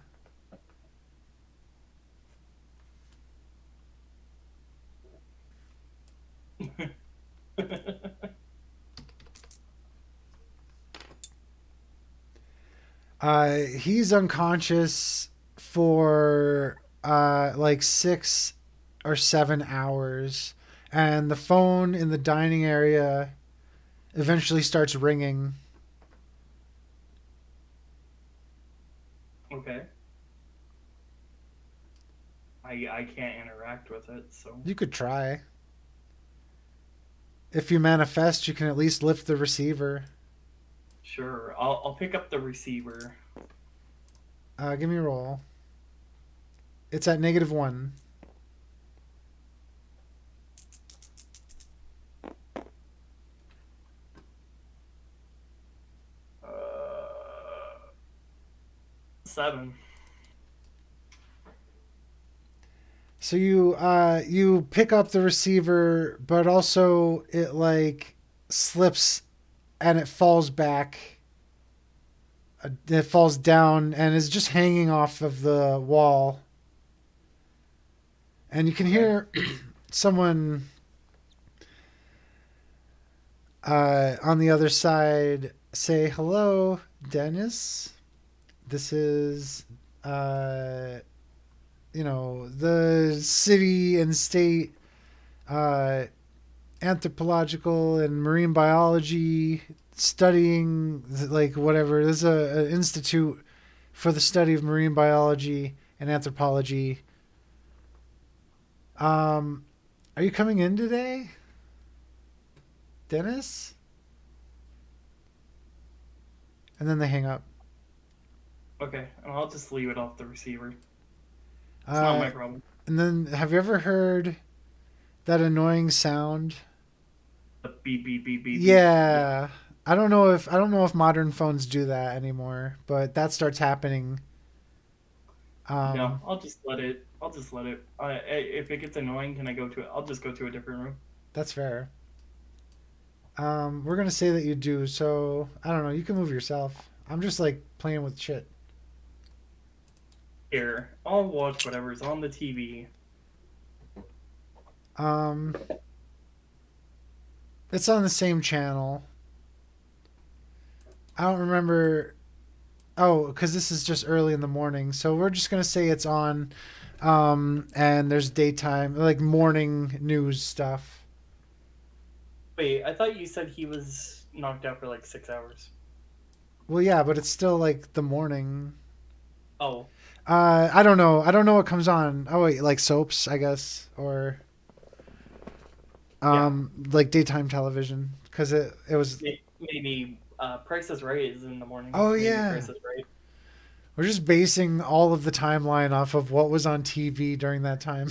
He's unconscious for like 6 or 7 hours, and the phone in the dining area eventually starts ringing. Okay. I can't interact with it, so You could try. If you manifest, you can at least lift the receiver. sure. I'll pick up the receiver. Give me a roll. It's at -1. 7. So you pick up the receiver, but also it like slips and it falls back. It falls down and is just hanging off of the wall. And you can hear someone on the other side say, "Hello, Dennis. This is the city and state uh, anthropological and marine biology studying, like, whatever. There's an institute for the study of marine biology and anthropology. Are you coming in today, Dennis?" And then they hang up. Okay, and I'll just leave it off the receiver. It's not my problem. And then, have you ever heard that annoying sound? The beep beep beep beep. Yeah. I don't know if modern phones do that anymore, but that starts happening. No, I'll just let it. If it gets annoying, can I go to it? I'll just go to a different room. That's fair. We're gonna say that you do, so I don't know. You can move yourself. I'm just like playing with shit. Here, I'll watch whatever's on the TV. It's on the same channel. I don't remember. Oh, because this is just early in the morning, so we're just gonna say it's on. And there's daytime, like morning news stuff. Wait, I thought you said he was knocked out for like 6 hours. Well, yeah, but it's still like the morning. Oh. I don't know. I don't know what comes on. Oh wait, like soaps, I guess, or like daytime television, because it was. Maybe Price is Right is in the morning. Oh Maybe yeah. Price is Right. We're just basing all of the timeline off of what was on TV during that time.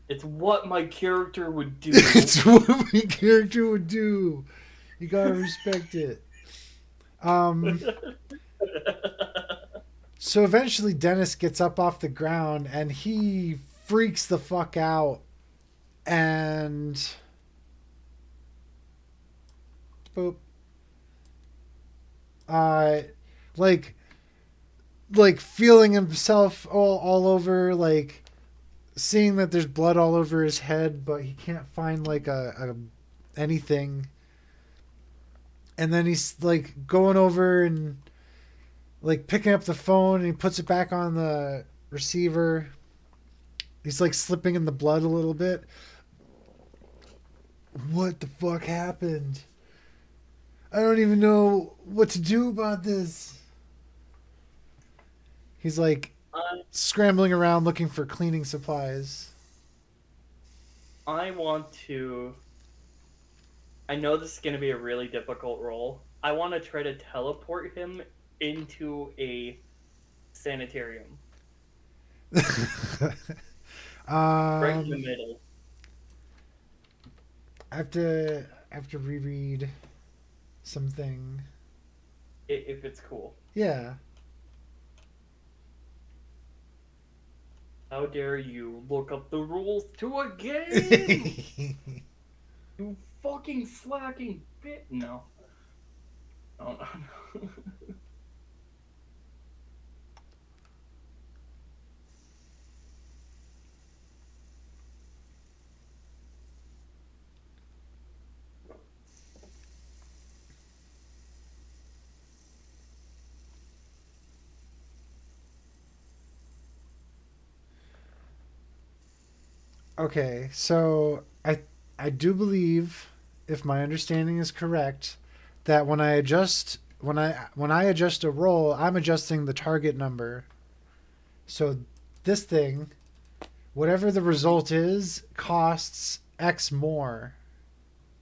It's what my character would do. It's what my character would do. You gotta respect it. So eventually Dennis gets up off the ground and he freaks the fuck out and boop. Like feeling himself all over, like seeing that there's blood all over his head, but he can't find like a anything. And then he's like going over and like picking up the phone and he puts it back on the receiver. He's like slipping in the blood a little bit. What the fuck happened? I don't even know what to do about this. He's like scrambling around looking for cleaning supplies. I know this is going to be a really difficult role. I want to try to teleport him into a sanitarium. Right in the middle. I have to reread something. If it's cool. Yeah. How dare you look up the rules to a game? You fucking slacking bit. No. Oh, no. Okay, so I do believe, if my understanding is correct, that when I adjust a roll, I'm adjusting the target number. So this thing, whatever the result is, costs X more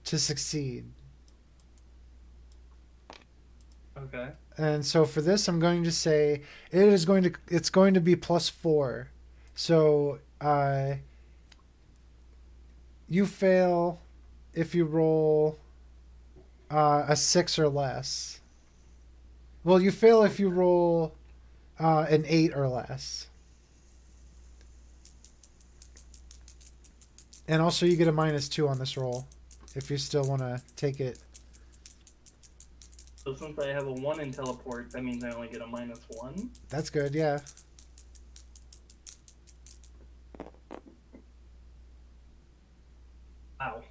to succeed. Okay. And so for this, I'm going to say it's going to be +4. So you fail if you roll a 6 or less. Well, you fail if you roll an 8 or less. And also you get a -2 on this roll if you still want to take it. So since I have a 1 in teleport, that means I only get a -1? That's good, yeah. Wow.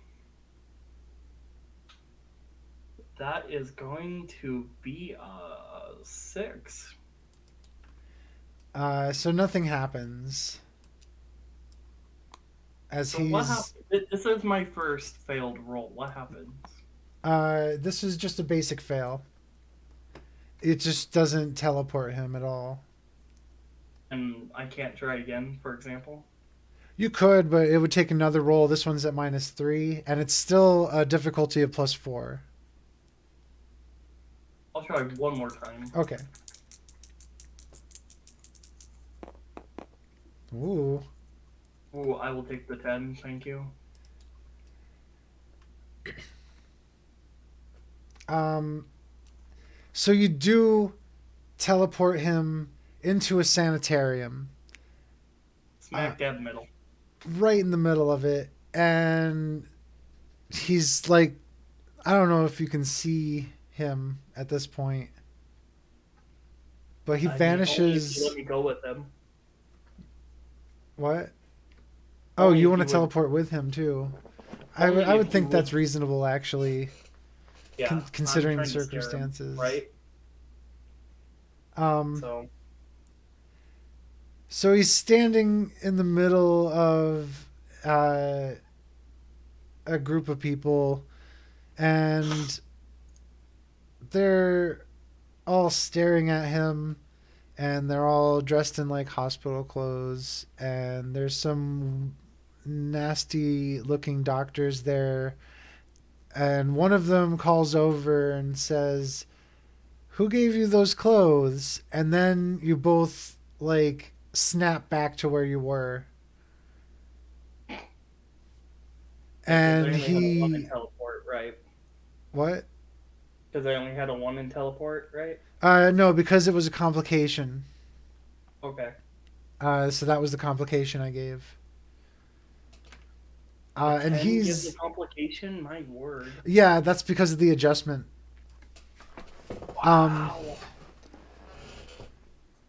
That is going to be a 6. So nothing happens. As So what happened? This is my first failed roll. What happens? This is just a basic fail. It just doesn't teleport him at all. And I can't try again, for example? You could, but it would take another roll. This one's at -3, and it's still a difficulty of +4. I'll try one more time. Okay. Ooh. Ooh, I will take the 10, thank you. So you do teleport him into a sanitarium. Smack dab middle. Right in the middle of it, and he's like, I don't know if you can see him at this point, but he vanishes. Only if you let me go with him. What? Oh, Only you if want to you would- teleport with him too? I Only would if think you that's would- reasonable, actually, Yeah, I'm considering the trying to scare him, circumstances. right? So So he's standing in the middle of a group of people, and they're all staring at him, and they're all dressed in like hospital clothes, and there's some nasty looking doctors there, and one of them calls over and says, "Who gave you those clothes?" And then you both like snap back to where you were. And because I only had a 1 in he teleport, right? what? Because I only had a 1 in teleport, right? No, because it was a complication. Okay. So that was the complication I gave. A And 10 gives he's a complication? My word. yeah, that's because of the adjustment. Wow.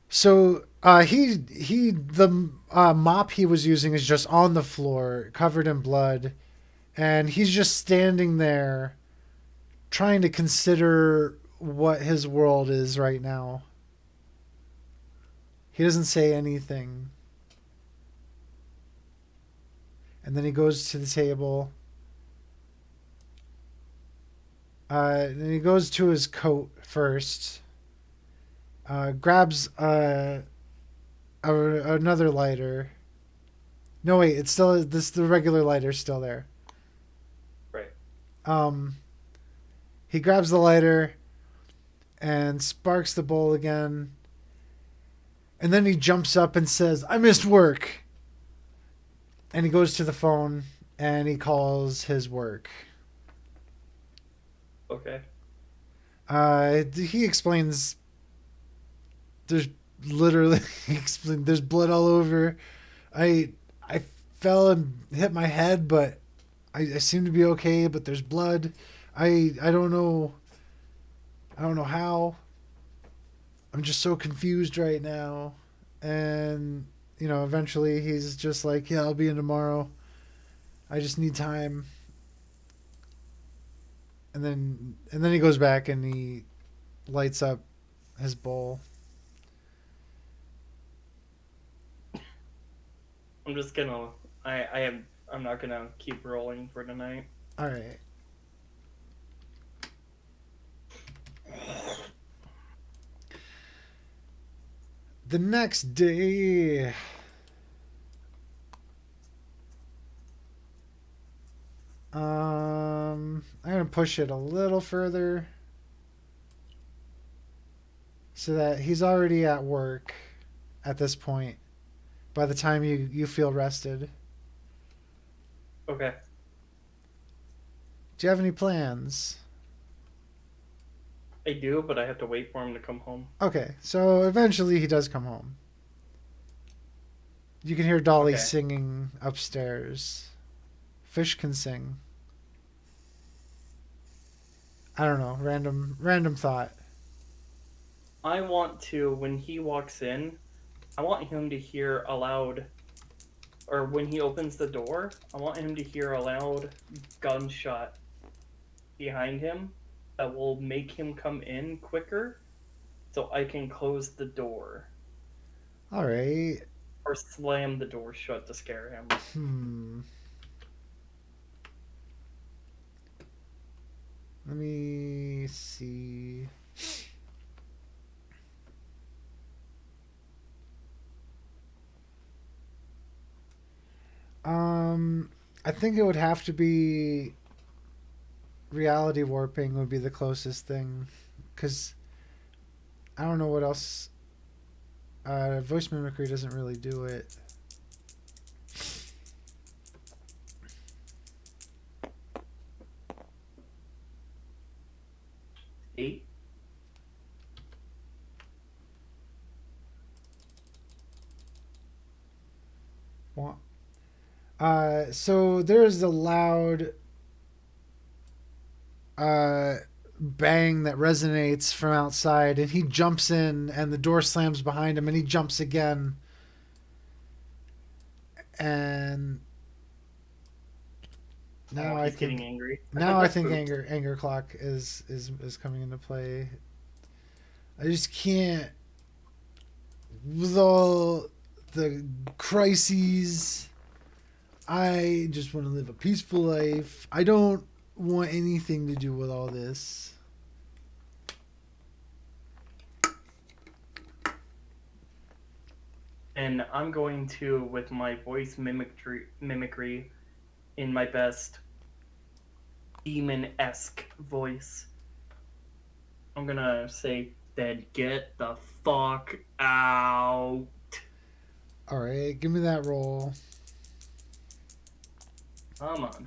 So the mop he was using is just on the floor, covered in blood, and he's just standing there, trying to consider what his world is right now. He doesn't say anything, and then he goes to the table. And he goes to his coat first. Grabs another lighter. No, wait, it's still this. The regular lighter's still there. Right. He grabs the lighter and sparks the bowl again, and then he jumps up and says, "I missed work." And he goes to the phone and he calls his work. Okay. He explains. There's literally there's blood all over. I fell and hit my head, but I seem to be okay. But there's blood. I don't know. I don't know how. I'm just so confused right now. And eventually he's just like, "Yeah, I'll be in tomorrow. I just need time." And then he goes back and he lights up his bowl. I'm just gonna. I'm not gonna keep rolling for tonight. All right. The next day, I'm gonna push it a little further so that he's already at work at this point by the time you feel rested. Okay. Do you have any plans? I do, but I have to wait for him to come home. Okay, so eventually he does come home. You can hear Dolly Okay. singing upstairs. Fish can sing. I don't know. Random thought. I want to, when he walks in, I want him to hear a loud, or when he opens the door, I want him to hear a loud gunshot behind him that will make him come in quicker so I can close the door All right. or slam the door shut to scare him. Let me see. I think it would have to be reality warping would be the closest thing, because I don't know what else. Voice mimicry doesn't really do it. Eight. So there's a loud bang that resonates from outside, and he jumps in, and the door slams behind him, and he jumps again. And now I He's think getting angry. now I think Oops. anger clock is coming into play. I just can't with all the crises. I just want to live a peaceful life. I don't want anything to do with all this. And I'm going to, with my voice mimicry in my best demon-esque voice, I'm gonna say, then get the fuck out. All right, give me that roll. Come on.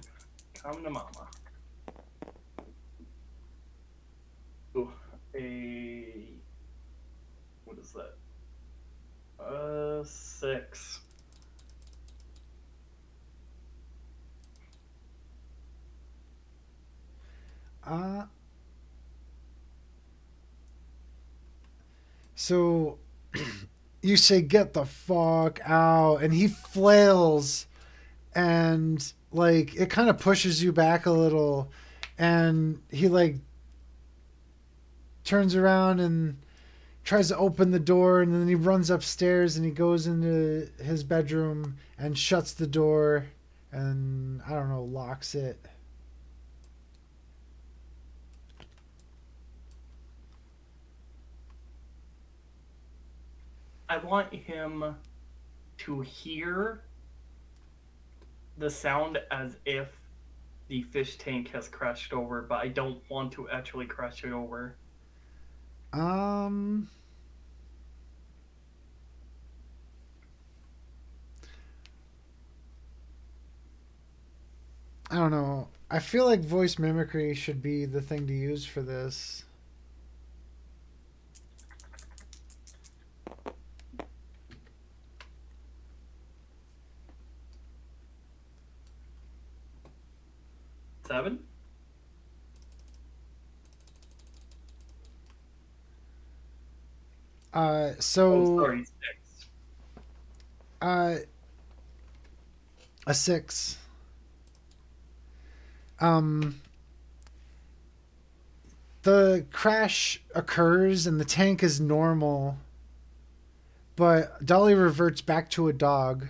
Come to mama. Ooh, what is that? 6. So you say get the fuck out, and he flails, and like it kind of pushes you back a little, and he like turns around and tries to open the door, and then he runs upstairs and he goes into his bedroom and shuts the door and I don't know, locks it. I want him to hear the sound as if the fish tank has crashed over, but I don't want to actually crash it over. Um I don't know. I feel like voice mimicry should be the thing to use for this. Seven? So Oh, sorry, 6. uh a 6. Um the crash occurs and the tank is normal, but Dolly reverts back to a dog.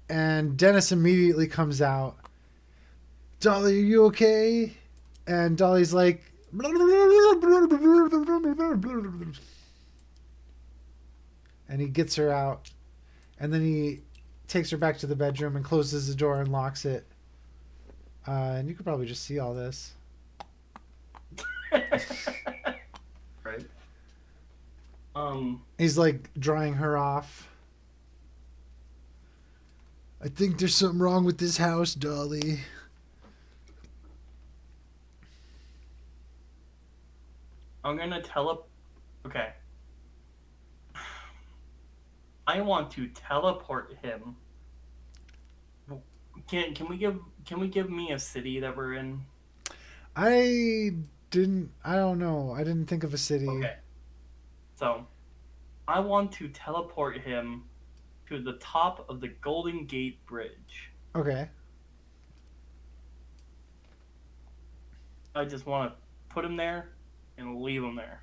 And Dennis immediately comes out. Dolly, are you okay? And Dolly's like, and he gets her out. And then he takes her back to the bedroom and closes the door and locks it. And you could probably just see all this. Right. He's like drying her off. I think there's something wrong with this house, Dolly. I'm gonna Okay. I want to teleport him. Can we give me a city that we're in? I I don't know. I didn't think of a city. Okay. So I want to teleport him to the top of the Golden Gate Bridge. Okay. I just want to put him there and leave him there.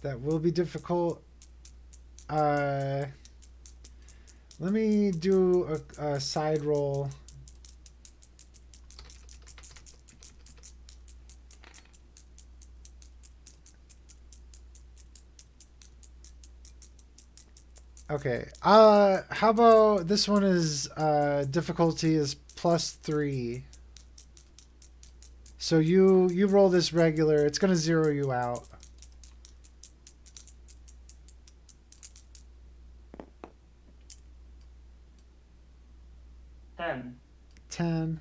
That will be difficult. Let me do a side roll. Okay. How about this one is difficulty is +3. So you roll this regular. It's gonna zero you out. 10. 10.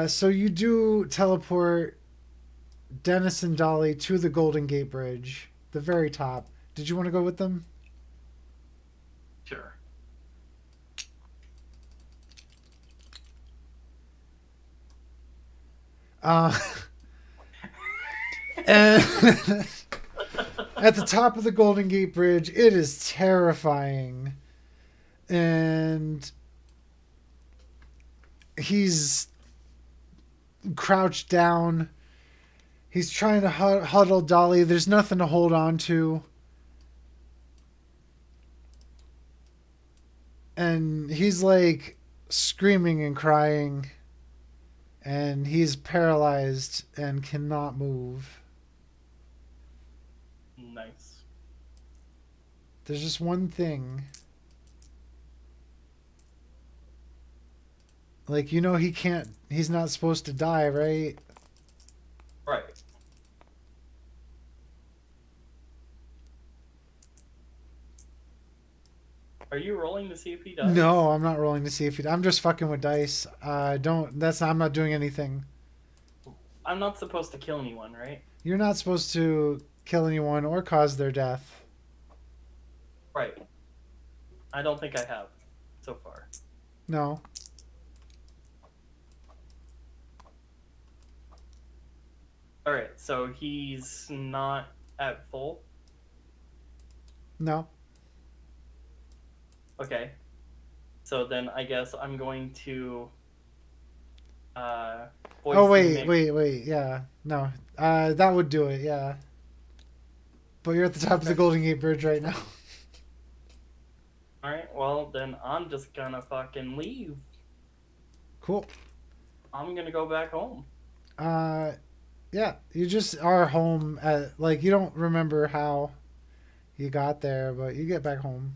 So you do teleport Dennis and Dolly to the Golden Gate Bridge, the very top. Did you want to go with them? Sure. And at the top of the Golden Gate Bridge, it is terrifying. And he's crouched down. He's trying to huddle Dolly. There's nothing to hold on to. And he's like screaming and crying. And he's paralyzed and cannot move. Nice. There's just one thing. Like, he's not supposed to die, right? Right. Are you rolling to see if he does? No, I'm not rolling to see if I'm just fucking with dice. I'm not doing anything. I'm not supposed to kill anyone, right? You're not supposed to kill anyone or cause their death. Right. I don't think I have so far. No. Alright, so he's not at full? No. Okay. So then I guess I'm going to voice Oh, wait, mimic. wait. Yeah. No. That would do it, yeah. But you're at the top of the Golden Gate Bridge right now. Alright, well then I'm just gonna fucking leave. Cool. I'm gonna go back home. Yeah. You just are home at, like, you don't remember how you got there, but you get back home.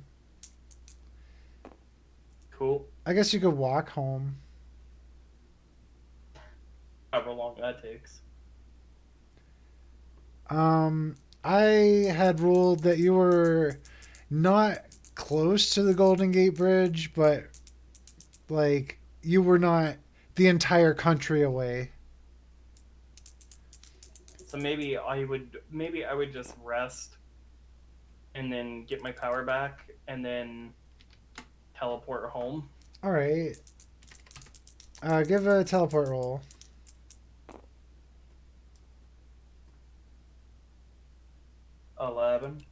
Cool. I guess you could walk home. However long that takes. I had ruled that you were not close to the Golden Gate Bridge, but like you were not the entire country away. So maybe I would just rest and then get my power back and then teleport home. All right. Give a teleport roll. $11.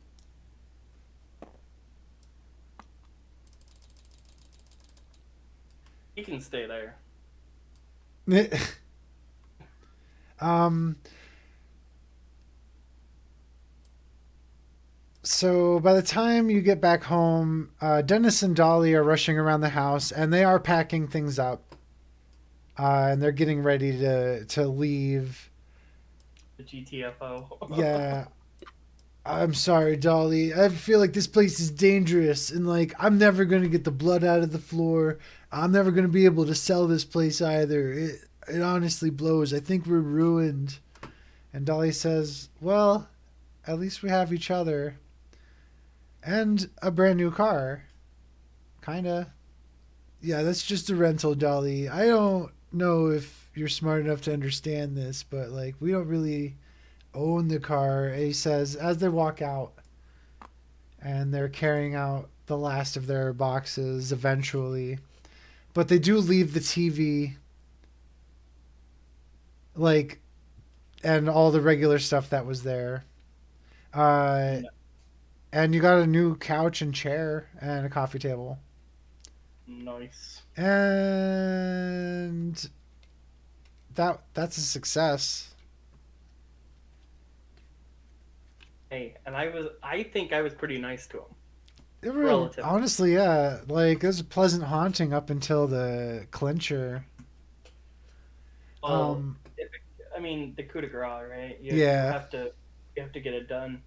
He can stay there. So by the time you get back home, Dennis and Dolly are rushing around the house, and they are packing things up, and they're getting ready to leave. The GTFO. Yeah. I'm sorry, Dolly. I feel like this place is dangerous, and like I'm never gonna get the blood out of the floor. I'm never gonna be able to sell this place either. It honestly blows. I think we're ruined. And Dolly says, "Well, at least we have each other, and a brand new car. Kinda. Yeah, that's just a rental dolly. I don't know if you're smart enough to understand this, but like we don't really own the car. He says as they walk out and they're carrying out the last of their boxes eventually. But they do leave the TV like and all the regular stuff that was there. Uh and you got a new couch and chair and a coffee table. Nice. And that's a success. Hey, and I think I was pretty nice to him. It really, Relative. honestly, yeah. Like it was a pleasant haunting up until the clincher. Well, Um, I mean, the coup de grace, right? yeah, You have to get it done.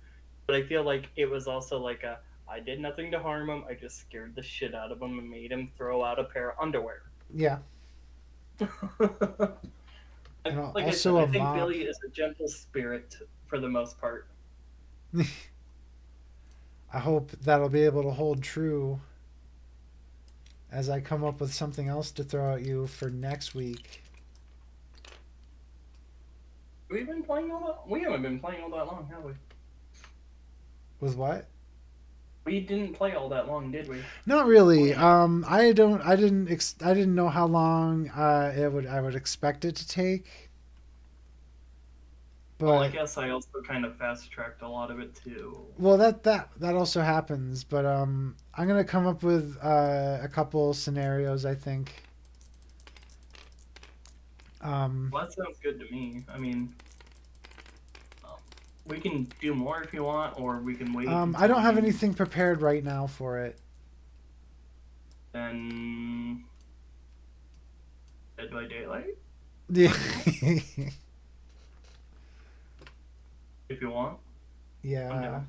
But I feel like it was also like I did nothing to harm him. I just scared the shit out of him and made him throw out a pair of underwear. yeah, and Like I said, also I a think mop. Billy is a gentle spirit for the most part. I hope that'll be able to hold true as I come up with something else to throw at you for next week. We've been playing all that. We haven't been playing all that long, have we? With what? We didn't play all that long, did we? Not really. I didn't know how long I would expect it to take. Well, I But guess I also kind of fast tracked a lot of it too. well, that also happens. But I'm gonna come up with a couple scenarios. I think. Um, Well, that sounds good to me. I mean, um, we can do more if you want, or we can wait I until don't have we anything prepared right now for it. then Dead by Daylight Yeah. if you want. I'm Yeah. down.